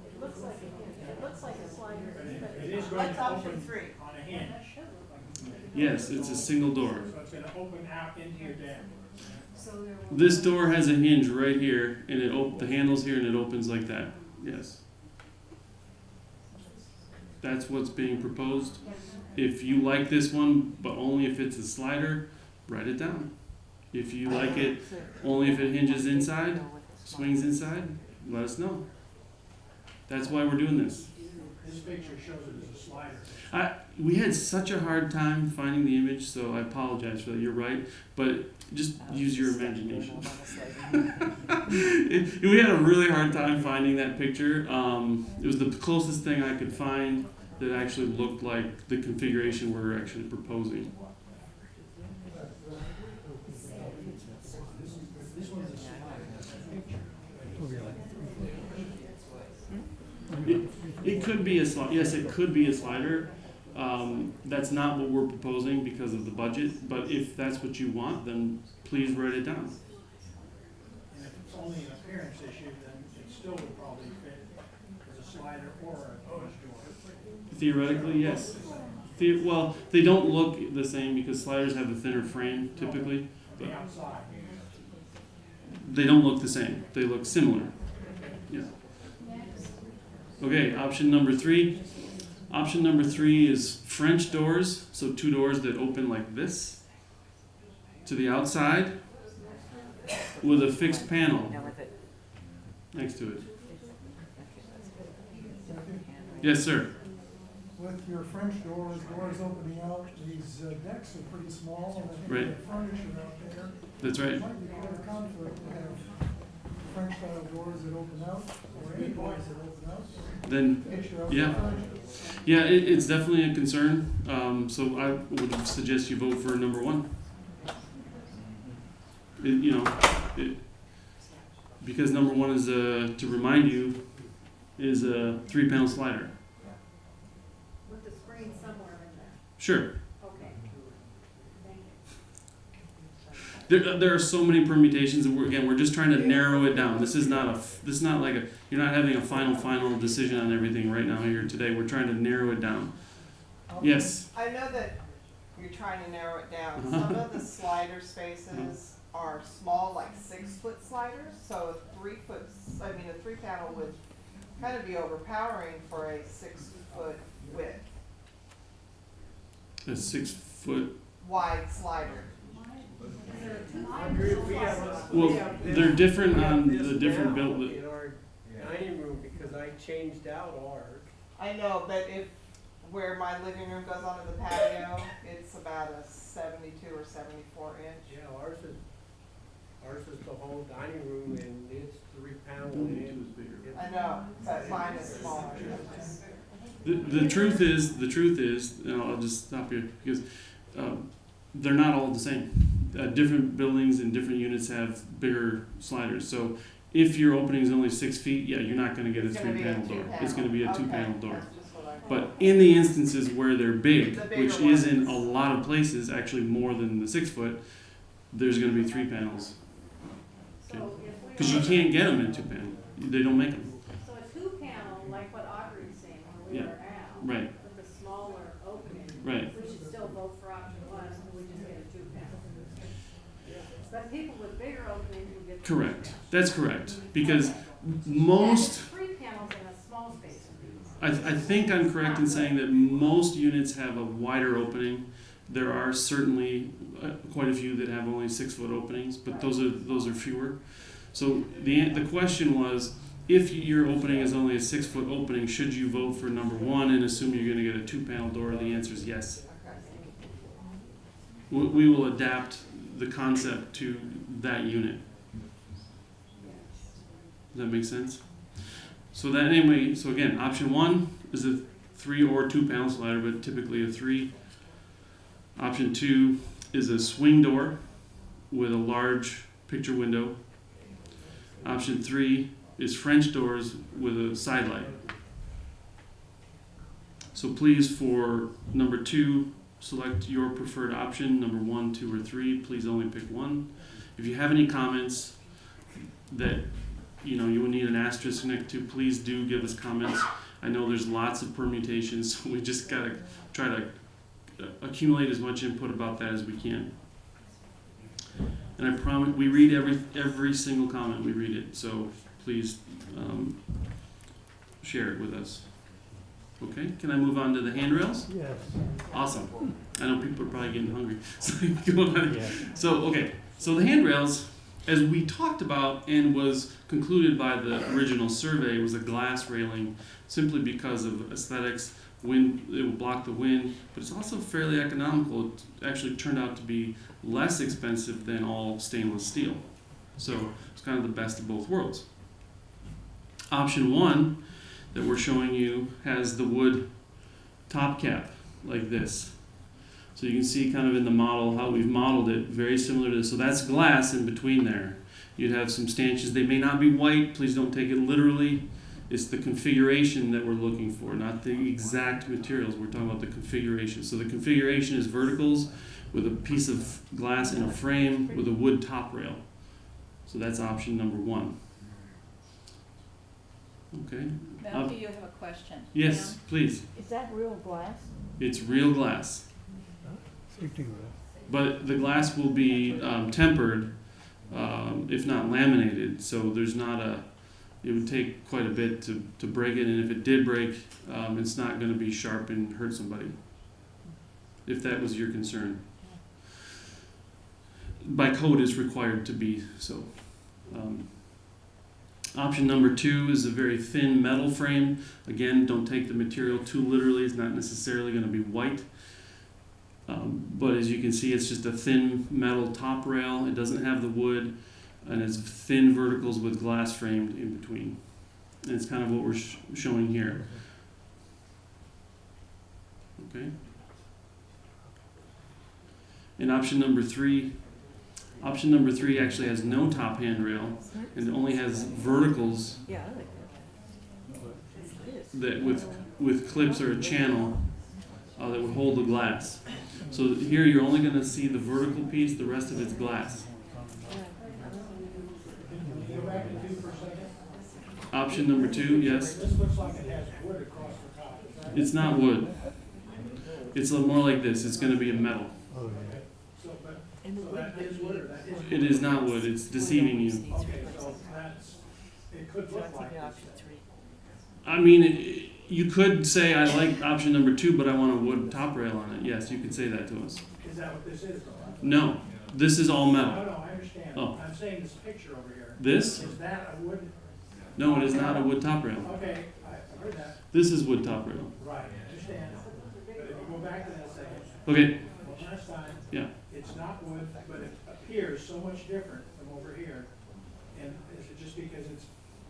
It looks like a slider. It is going What's to option open 3? on a hinge. Yes, it's a single door. So it's gonna open out into your deck. This door has a hinge right here, and the handle's here, and it opens like that. Yes. That's what's being proposed. If you like this one, but only if it's a slider, write it down. If you like it only if it hinges inside, swings inside, let us know. That's why we're doing this. This picture shows it as a slider. We had such a hard time finding the image, so I apologize for that. You're right, but just use your imagination. We had a really hard time finding that picture. It was the closest thing I could find that actually looked like the configuration we're actually proposing. It could be a slider. Yes, it could be a slider. That's not what we're proposing because of the budget, but if that's what you want, then please write it down. And if it's only an appearance issue, then it still would probably fit as a slider or a post door. Theoretically, yes. Well, they don't look the same because sliders have a thinner frame typically, but The outside. they don't look the same. They look similar. Yeah. Okay, option number 3. Option number 3 is French doors, so 2 doors that open like this to the outside with a fixed panel next to it. Yes, sir. With your French doors opening out, these decks are pretty small, and I think Right. you have furniture out there. That's right. It might be quite a conflict to have French style doors that open out, or any doors that open out. Then, Picture of yeah. furniture. Yeah, it's definitely a concern. So I would suggest you vote for number 1. Because number 1 is to remind you is a 3-panel slider. With the screen somewhere in there. Sure. Okay. Thank you. There are so many permutations, and we're just trying to narrow it down. This is not like you're not having a final decision on everything right now here today. We're trying to narrow it down. Yes. I know that you're trying to narrow it down. Some of the slider spaces are small, like 6-foot sliders, so a 3-panel would kind of be overpowering for a 6-foot width, A 6-foot. wide slider. Well, they're different on the different build. In our dining room, because I changed out ours. I know, but where my living room goes onto the patio, it's about a 72 or 74 inch. Yeah, ours is the whole dining room, and it's 3-panel. I know, but mine is smaller. The truth is, and I'll just stop here because they're not all the same. Different buildings and different units have bigger sliders. So if your opening is only 6 feet, yeah, you're not going to get a It's gonna be a 3-panel door. two-panel. It's going to be a Okay, 2-panel door. that's just what I thought. But in the instances where they're big, The bigger which is in ones. a lot of places, actually more than the 6-foot, there's going to be 3 panels. So if we Because you can't get them in 2-panel. They don't make them. So a 2-panel, like what Audrey's saying, where we Yeah. are now. Right. With a smaller opening. Right. We should still vote for option 1, and we just get a 2-panel. But people with bigger openings will get. Correct. That's correct. Because And most, 3 panels in a small space would be. I think I'm correct in saying that most units have a wider opening There are certainly quite a few that have only 6-foot openings, but those are fewer. So the question was, if your opening is only a 6-foot opening, should you vote for number 1 and assume you're going to get a 2-panel door? The answer is yes. We will adapt the concept to that unit. Does that make sense? So again, option 1 is a 3 or 2-panel slider, but typically a 3. Option 2 is a swing door with a large picture window. Option 3 is French doors with a side light. So please, for number 2, select your preferred option. Number 1, 2, or 3, please only pick one. If you have any comments that you would need an asterisk next to, please do give us comments. I know there's lots of permutations, so we just gotta try to accumulate as much input about that as we can. And I promise we read every single comment. We read it, so please share it with us. Okay, can I move on to the handrails? Yes. Awesome. I know people are probably getting hungry. So go on. Yeah. So the handrails, as we talked about and was concluded by the original survey, was a glass railing simply because of aesthetics. Wind, it will block the wind, but it's also fairly economical. It actually turned out to be less expensive than all stainless steel. So it's kind of the best of both worlds. Option 1 that we're showing you has the wood top cap like this. So you can see kind of in the model how we've modeled it, very similar to this. So that's glass in between there. You'd have some stanchions. They may not be white. Please don't take it literally. It's the configuration that we're looking for, not the exact materials. We're talking about the configuration. So the configuration is verticals with a piece of glass in a frame with a wood top rail. So that's option number 1. Okay. Matthew, you have a question. Yes, please. Is that real glass? It's real glass. Safety glass. But the glass will be tempered, if not laminated. So there's not it would take quite a bit to break it. And if it did break, it's not going to be sharp and hurt somebody. If that was your concern. By code, it's required to be so. Option number 2 is a very thin metal frame. Again, don't take the material too literally. It's not necessarily going to be white. But as you can see, it's just a thin metal top rail. It doesn't have the wood, and it's thin verticals with glass framed in between. And it's kind of what we're showing here. Okay. And option number 3 actually has no top handrail and only has verticals that with clips or a channel that would hold the glass. So here you're only going to see the vertical piece, the rest of it's glass. Go back to 2 for a second. Option number 2, yes. This looks like it has wood across the top. Is that It's not wood. It's more like this. It's going to be a metal. so that is wood or that is? It is not wood. It's deceiving you. Okay, so it could look like this. I mean, you could say I like option number 2, but I want a wood top rail on it. Yes, you could say that to us. Is that what this is though? No, this is all metal. No, I understand. Oh. I'm saying this picture over here. This? Is that a wood? No, it is not a wood top rail. Okay, I heard that. This is wood top rail. Right, I understand. But if you go back to that second. Okay. One last time. Yeah. It's not wood, but it appears so much different from over here. And is it just because it's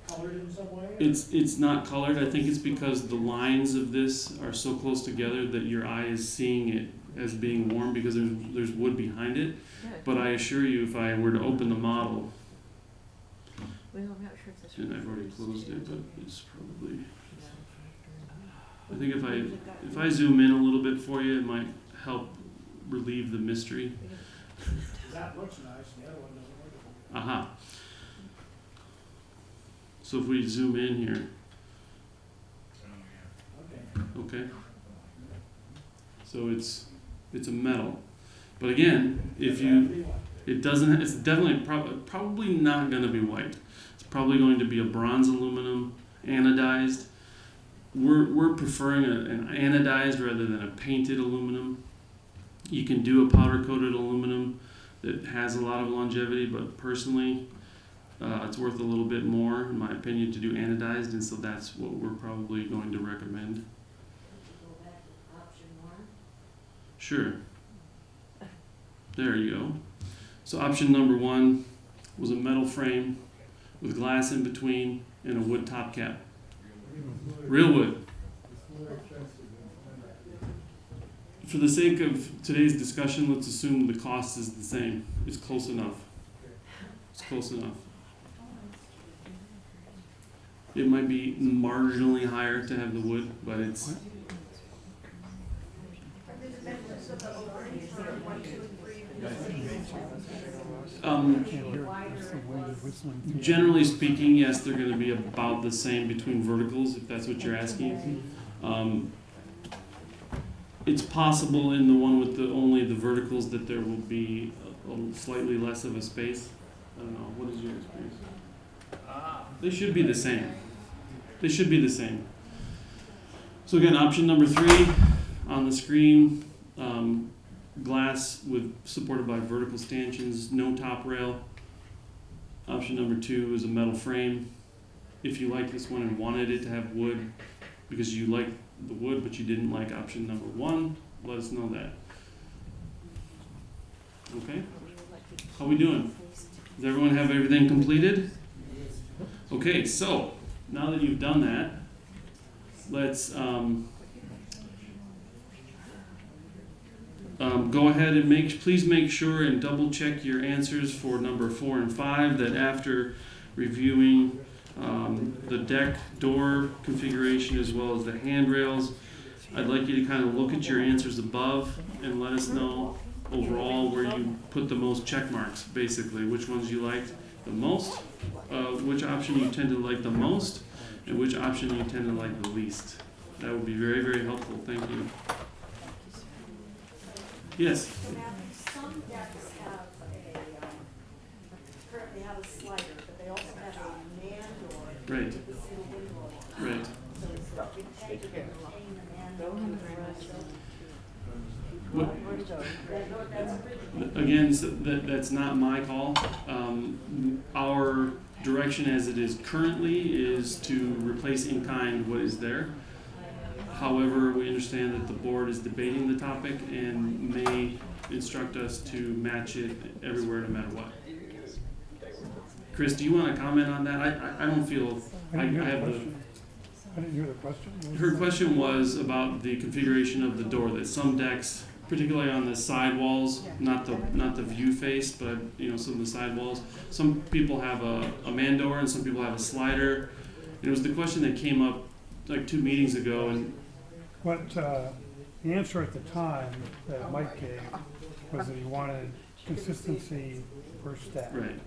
colored in some way? It's not colored. I think it's because the lines of this are so close together that your eye is seeing it as being warm because there's wood behind it. But I assure you, if I were to open the model, and I've already closed it, but it's probably. I think if I zoom in a little bit for you, it might help relieve the mystery. That looks nice, the other one doesn't look. Aha. So if we zoom in here. Okay. So it's a metal, but again, it's definitely probably not going to be white. It's probably going to be a bronze aluminum anodized. We're preferring an anodized rather than a painted aluminum. You can do a powder coated aluminum that has a lot of longevity, but personally, it's worth a little bit more, in my opinion, to do anodized, and so that's what we're probably going to recommend. Go back to option one. Sure. There you go. So option number 1 was a metal frame with glass in between and a wood top cap. Real wood. For the sake of today's discussion, let's assume the cost is the same. It's close enough. It's close enough. It might be marginally higher to have the wood, but it's... Generally speaking, yes, they're going to be about the same between verticals, if that's what you're asking. It's possible in the one with only the verticals that there will be a slightly less of a space. I don't know. What is your experience? They should be the same. They should be the same. So again, option number 3 on the screen, glass supported by vertical stanchions, no top rail. Option number 2 is a metal frame. If you like this one and wanted it to have wood because you like the wood but you didn't like option number 1, let us know that. Okay? How we doing? Does everyone have everything completed? Okay, so now that you've done that, let's go ahead and please make sure and double check your answers for number 4 and 5, that after reviewing the deck door configuration as well as the handrails, I'd like you to kind of look at your answers above and let us know overall where you put the most check marks, basically, which ones you liked the most, which option you tend to like the most, and which option you tend to like the least. That would be very, very helpful. Thank you. Yes? Some decks have currently have a slider, but they also have a man door. Right. With a single window. Right. So it's not big tank to retain the man door. Again, so that's not my call. Our direction as it is currently is to replace in kind what is there. However, we understand that the board is debating the topic and may instruct us to match it everywhere no matter what. Chris, do you want to comment on that? I don't feel I have the... I didn't hear the question. Her question was about the configuration of the door, that some decks, particularly on the side walls, not the view face, but some of the side walls, some people have a man door and some people have a slider. And it was the question that came up like 2 meetings ago. And what the answer at the time that Mike gave was that he wanted consistency per stack. Right.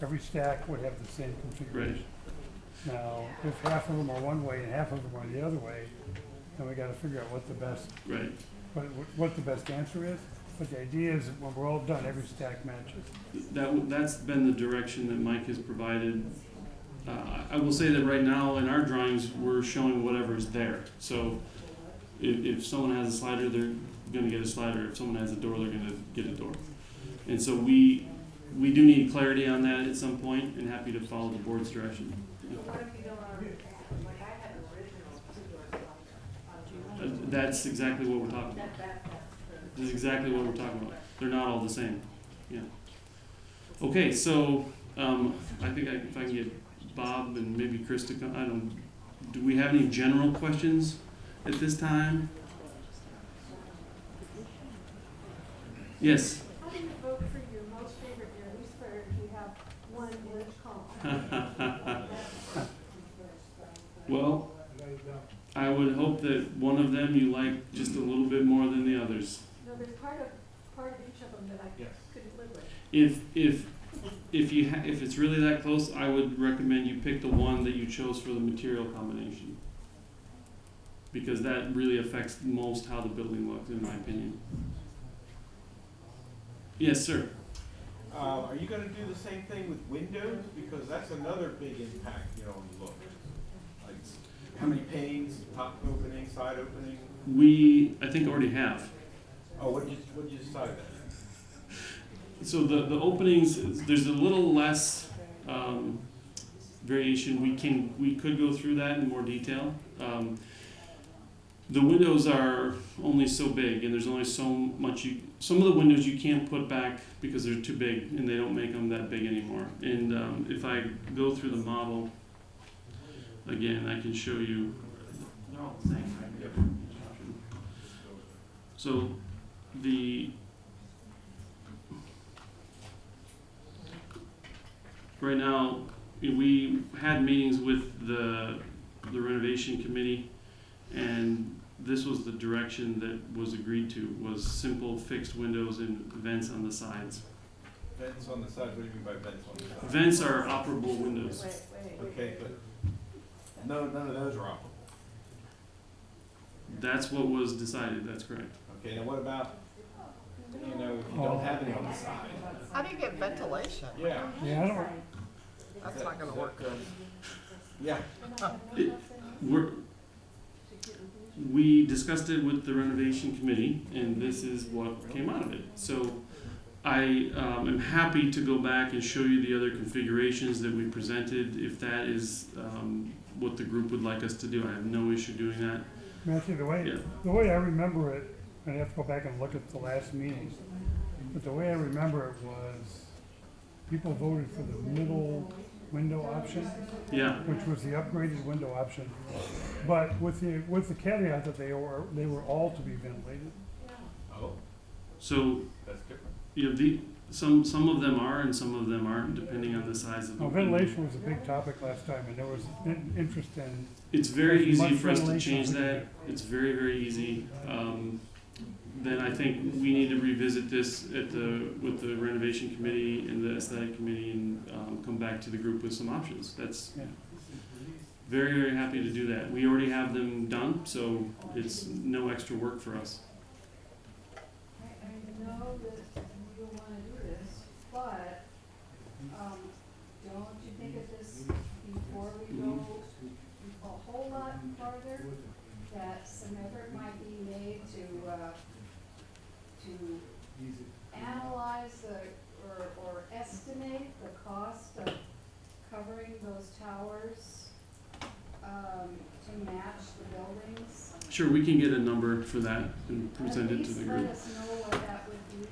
Every stack would have the same configuration. Right. Now, if half of them are one way and half of them are the other way, then we got to figure out what the best what the best answer is. But the idea is that when we're all done, every stack matches. That's been the direction that Mike has provided. I will say that right now in our drawings we're showing whatever is there. So if someone has a slider, they're going to get a slider. If someone has a door, they're going to get a door. And so we do need clarity on that at some point, and happy to follow the board's direction. What if you don't like I had an original two-door slider. That's exactly what we're talking about. That's exactly what we're talking about. They're not all the same. Yeah. Okay, so I think if I can get Bob and maybe Chris to come. Do we have any general questions at this time? Yes. How do you vote for your most favorite, your least favorite, if you have one in each column? Well, I would hope that one of them you like just a little bit more than the others. No, there's part of each of them that I couldn't live with. If it's really that close, I would recommend you pick the one that you chose for the material combination, because that really affects most how the building looks, in my opinion. Yes, sir. Are you gonna do the same thing with windows? Because that's another big impact, on the look. Like, how many panes, top opening, side opening? We, I think, already have. Oh, what did you decide then? So the openings, there's a little less variation. We could go through that in more detail. The windows are only so big, and there's only so much some of the windows you can't put back because they're too big, and they don't make them that big anymore. And if I go through the model again, I can show you. So right now, we had meetings with the renovation committee, and this was the direction that was agreed to, was simple fixed windows and vents on the sides. Vents on the side, what do you mean by vents on the side? Vents are operable windows. Okay, but none of those are operable. That's what was decided, that's correct. Okay, now what about, if you don't have any on the side? How do you get ventilation? Yeah. Yeah, I don't, That's not gonna work. Yeah. We discussed it with the renovation committee, and this is what came out of it. So I am happy to go back and show you the other configurations that we presented, if that is what the group would like us to do. I have no issue doing that. Matthew, the way I remember it, I'd have to go back and look at the last meeting, but the way I remember it was people voted for the middle window option. Yeah. Which was the upgraded window option, but with the caveat that they were all to be ventilated. Oh, So, that's different. some of them are and some of them aren't, depending on the size of the Now, window. ventilation was a big topic last time, and there was interest in. It's very as much easy for us to ventilation change as we that. It's very, very easy. Then I think we need to revisit this with the renovation committee and the aesthetic committee, and come back to the group with some options. That's very, very happy to do that. We already have them done, so it's no extra work for us. I know that you don't wanna do this, but, don't you think of this before we go a whole lot farther? That some effort might be made to analyze or estimate the cost of covering those towers, to match the buildings? Sure, we can get a number for that and present it to the At group. least let us know what that would be.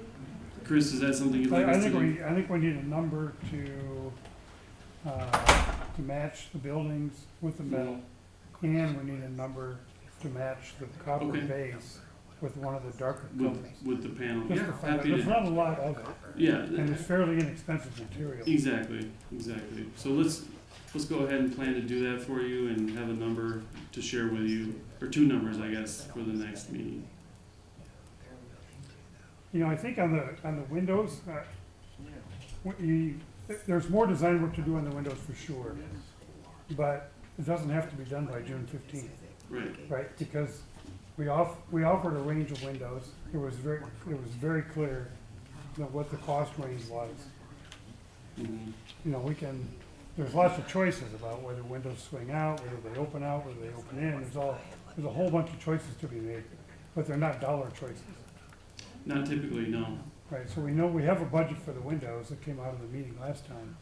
Chris, is that something you'd like us to do? I think we need a number to match the buildings with the metal, and we need a number to match the copper Okay. base with one of the darker colors. With the panel. Just Yeah, to find out. happy There's to. not a lot of it, Yeah. and it's fairly inexpensive material. Exactly. So let's go ahead and plan to do that for you and have a number to share with you, or two numbers, I guess, for the next meeting. I think on the windows, there's more design work to do on the windows for sure, but it doesn't have to be done by June 15th. Right. Right, because we offered a range of windows. It was very clear what the cost range was. Mm-hmm. There's lots of choices about whether windows swing out, whether they open out, whether they open in. There's a whole bunch of choices to be made, but they're not dollar choices. Not typically, no. Right, so we know we have a budget for the windows that came out of the meeting last time.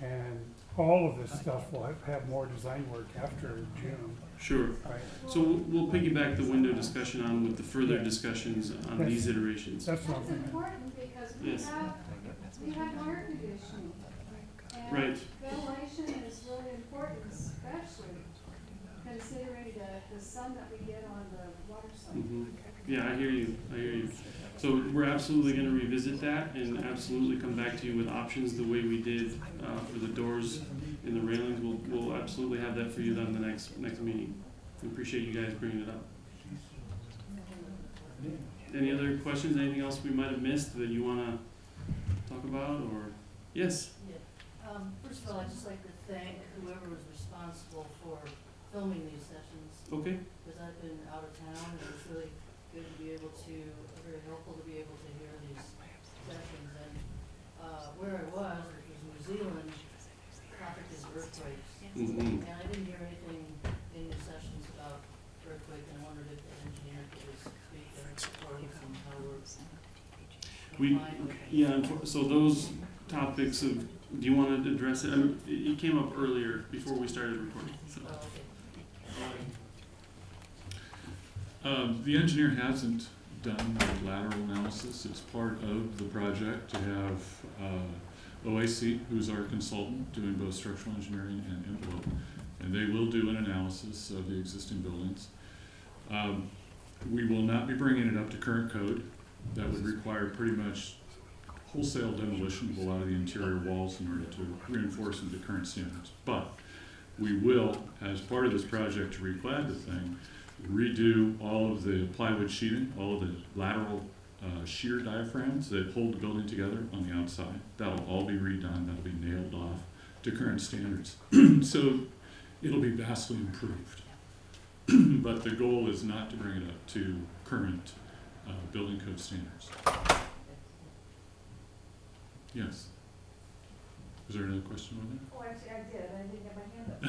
And all of this stuff will have more design work after June. Sure. Right. So we'll piggyback the window discussion on with the further discussions on these iterations. That's what I'm It's thinking. important because Yes. we have air conditioning. Right. And ventilation is really important, especially considering the sun that we get on the water side. Mm-hmm. Yeah, I hear you. So we're absolutely gonna revisit that and absolutely come back to you with options the way we did for the doors and the railings. We'll absolutely have that for you on the next meeting. We appreciate you guys bringing it up. Any other questions, anything else we might have missed that you wanna talk about, or, yes? First of all, I'd just like to thank whoever was responsible for filming these sessions. Okay. Because I've been out of town, and it was really good to be able to, very helpful to be able to hear these sessions. And where I was, which was New Zealand, topic is earthquakes. Mm-hmm. And I didn't hear anything in your sessions about earthquake, and I wondered if the engineer could speak or explain some how We, combined with. yeah, so those topics of, do you want to address it? I mean, it came up earlier before we started recording, so. Oh, okay. The engineer hasn't done the lateral analysis. It's part of the project to have OAC, who's our consultant, doing both structural engineering and envelope. And they will do an analysis of the existing buildings. We will not be bringing it up to current code. That would require pretty much wholesale demolition of a lot of the interior walls in order to reinforce them to current standards. But we will, as part of this project to reclad the thing, redo all of the plywood sheeting, all of the lateral shear diaphragms that hold the building together on the outside. That'll all be redone, that'll be nailed off to current standards. So it'll be vastly improved. But the goal is not to bring it up to current building code standards. Yes? Was there another question over there? Oh, actually, I did, I didn't get my hand up.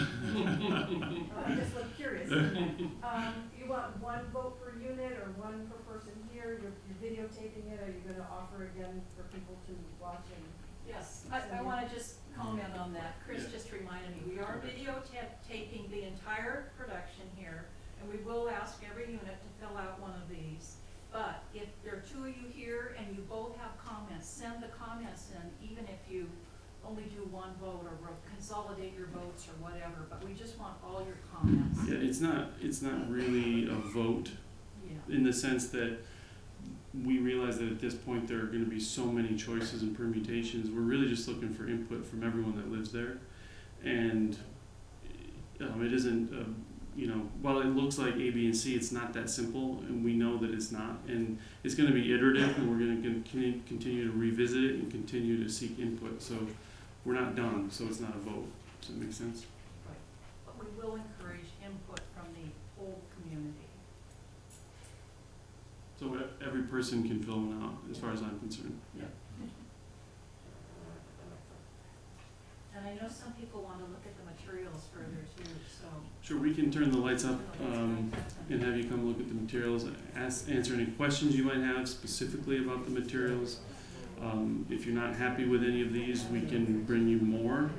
I just was curious. You want one vote per unit or one per person here? You're videotaping it, are you gonna offer again for people to watch and? Yes, I wanna just comment on that. Chris just reminded me, we are videotaping the entire production here, and we will ask every unit to fill out one of these. But if there are two of you here and you both have comments, send the comments in, even if you only do one vote or consolidate your votes or whatever, but we just want all your comments. Yeah, it's not really a vote Yeah. in the sense that we realize that at this point there are going to be so many choices and permutations. We're really just looking for input from everyone that lives there, and it isn't. While it looks like A, B, and C, it's not that simple, and we know that it's not. And it's going to be iterative, and we're going to continue to revisit it and continue to seek input. So we're not done, so it's not a vote. Does that make sense? Right. But we will encourage input from the whole community. So every person can fill one out, as far as I'm concerned. Yeah. And I know some people want to look at the materials further too, so. Sure, we can turn the lights up and have you come look at the materials, answer any questions you might have specifically about the materials. If you're not happy with any of these, we can bring you more.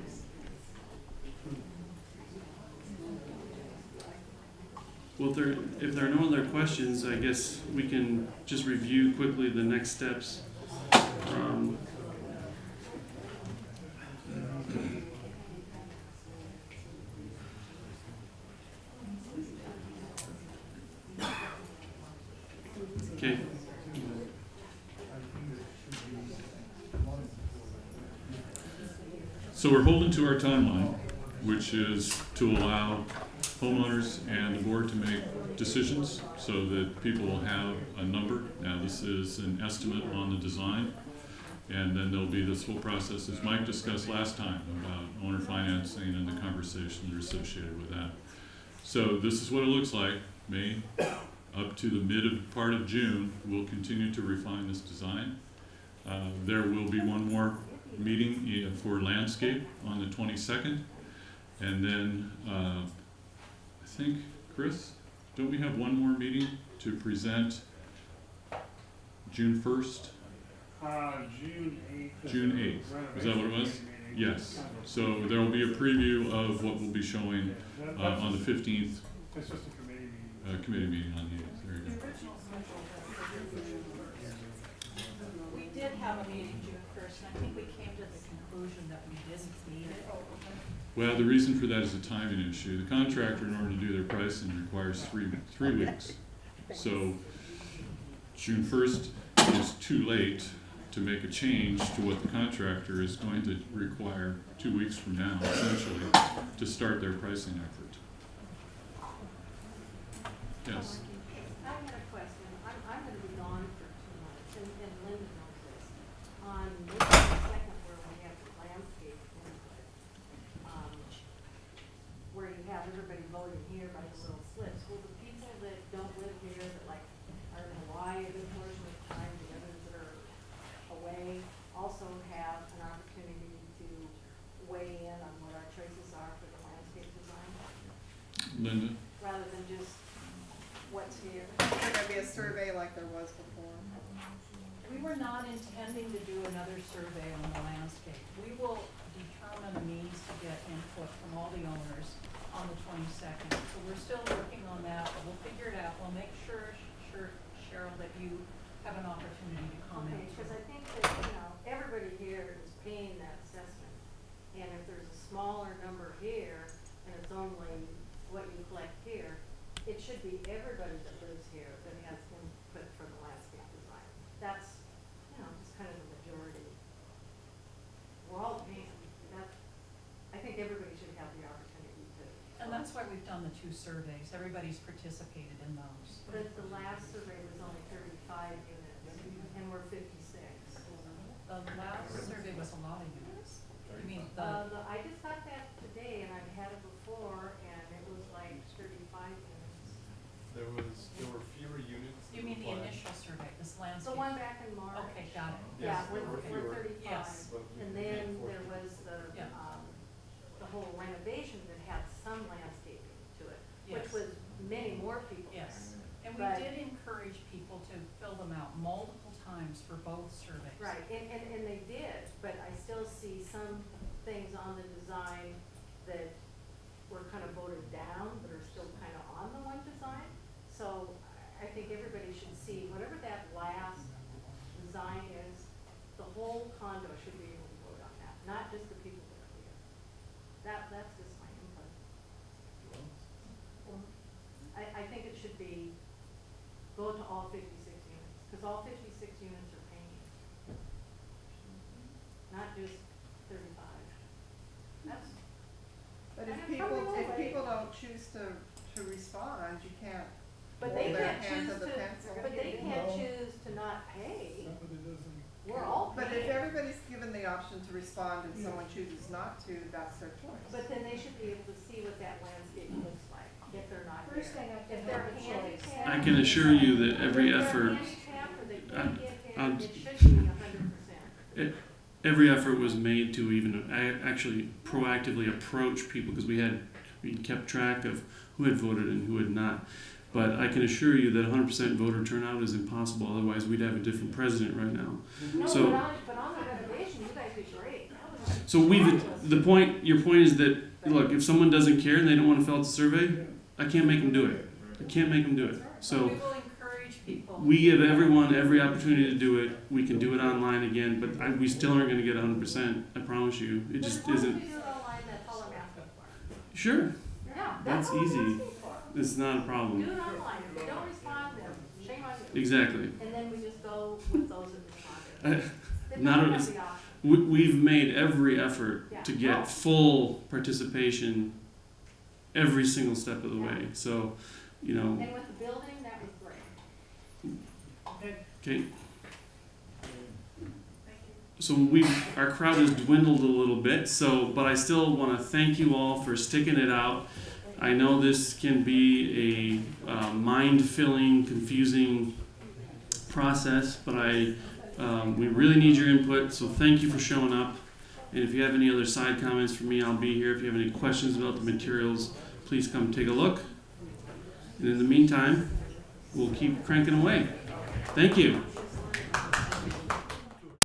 Well, if there are no other questions, I guess we can just review quickly the next steps. Okay. So we're holding to our timeline, which is to allow homeowners and the board to make decisions so that people will have a number. Now, this is an estimate on the design, and then there'll be this whole process, as Mike discussed last time, about owner financing and the conversations that are associated with that. So this is what it looks like. May up to the part of June, we'll continue to refine this design. There will be one more meeting for landscape on the 22nd, and then I think, Chris, don't we have one more meeting to present June 1st? June 8th. June 8th, is that what it was? Yes, so there will be a preview of what we'll be showing on the 15th. That's just a committee meeting. Committee meeting on the 8th, there you go. We did have a meeting June 1st, and I think we came to the conclusion that we didn't need it. Well, the reason for that is a timing issue. The contractor, in order to do their pricing, requires three weeks. So June 1st is too late to make a change to what the contractor is going to require 2 weeks from now, essentially, to start their pricing effort. Yes. I had a question. I'm gonna be gone for 2 months, and Linda knows this. On May 2nd, where we have the landscape input, where you have everybody voting here by the little slips, will the people that don't live here, that like are in Hawaii a good portion of the time, the others that are away, also have an opportunity to weigh in on what our choices are for the landscape design? Linda? Rather than just what's here? Is there gonna be a survey like there was before? We were not intending to do another survey on the landscape. We will determine a means to get input from all the owners on the 22nd. So we're still working on that, but we'll figure it out. We'll make sure, Cheryl, that you have an opportunity to comment. Okay, because I think that, you know, everybody here is paying that assessment. And if there's a smaller number here, and it's only what you collect here, it should be everybody that lives here that has input for the landscape design. That's, you know, just kind of the majority. We're all paying, I think everybody should have the opportunity to. And that's why we've done the 2 surveys. Everybody's participated in those. But the last survey was only 35 units, and we're 56. The last survey was a lot of units. You mean I just got that today, and I've had it before, and it was like 35 units. There were fewer units. you mean the initial survey, this landscape? The one back in March. Okay, got it. Yeah, Yes, we're there were fewer. 35. Yes. And then there was Yeah. the whole renovation that had some landscaping to it, which Yes. was many more people there. Yes, and we But- did encourage people to fill them out multiple times for both surveys. Right, and they did, but I still see some things on the design that were kind of voted down, but are still kind of on the one design. So I think everybody should see, whatever that last design is, the whole condo should be able to vote on that, not just the people that are here. That's just my input. I think it should be, go to all 56 units, because all 56 units are paying, not just 35. That's. But And if it's probably people all right. don't choose to respond, you can't But hold they their can't hand choose to the to, pencil. but they can't No. choose to not pay. Somebody doesn't. We're all But paying. if everybody's given the option to respond and someone chooses not to, that's their choice. But then they should be able to see what that landscape looks like if they're not here. First thing I If can they're have a choice. handicapped. I can assure you that every if they're effort, handicapped or they I- can't get here, I'm- it should be 100%. every effort was made to even actually proactively approach people, because we kept track of who had voted and who had not. But I can assure you that 100% voter turnout is impossible. Otherwise, we'd have a different president right now. No, So- but on the renovation, you guys did great. That was So your point is that, look, if someone doesn't care and they don't want to fill out the survey, I can't make them do it. I can't make them do it. We So will encourage people. we give everyone every opportunity to do it. We can do it online again, but we still aren't going to get 100%. I promise you. It just But as long isn't. as we do it online, that's all I'm asking for. Sure, Yeah, that's all I'm easy. asking for. It's not a Do problem. it online. If they don't respond, then shame on you. Exactly. And then we just go with those that responded. They Not don't a- have the option. We've made every effort to Yeah. get full participation every single step of the way. So, you know, And with the building, that was great. okay. So our crowd has dwindled a little bit. So, but I still want to thank you all for sticking it out. I know this can be a mind-filling, confusing process, but we really need your input. So thank you for showing up. And if you have any other side comments for me, I'll be here. If you have any questions about the materials, please come take a look. And in the meantime, we'll keep cranking away. Thank you.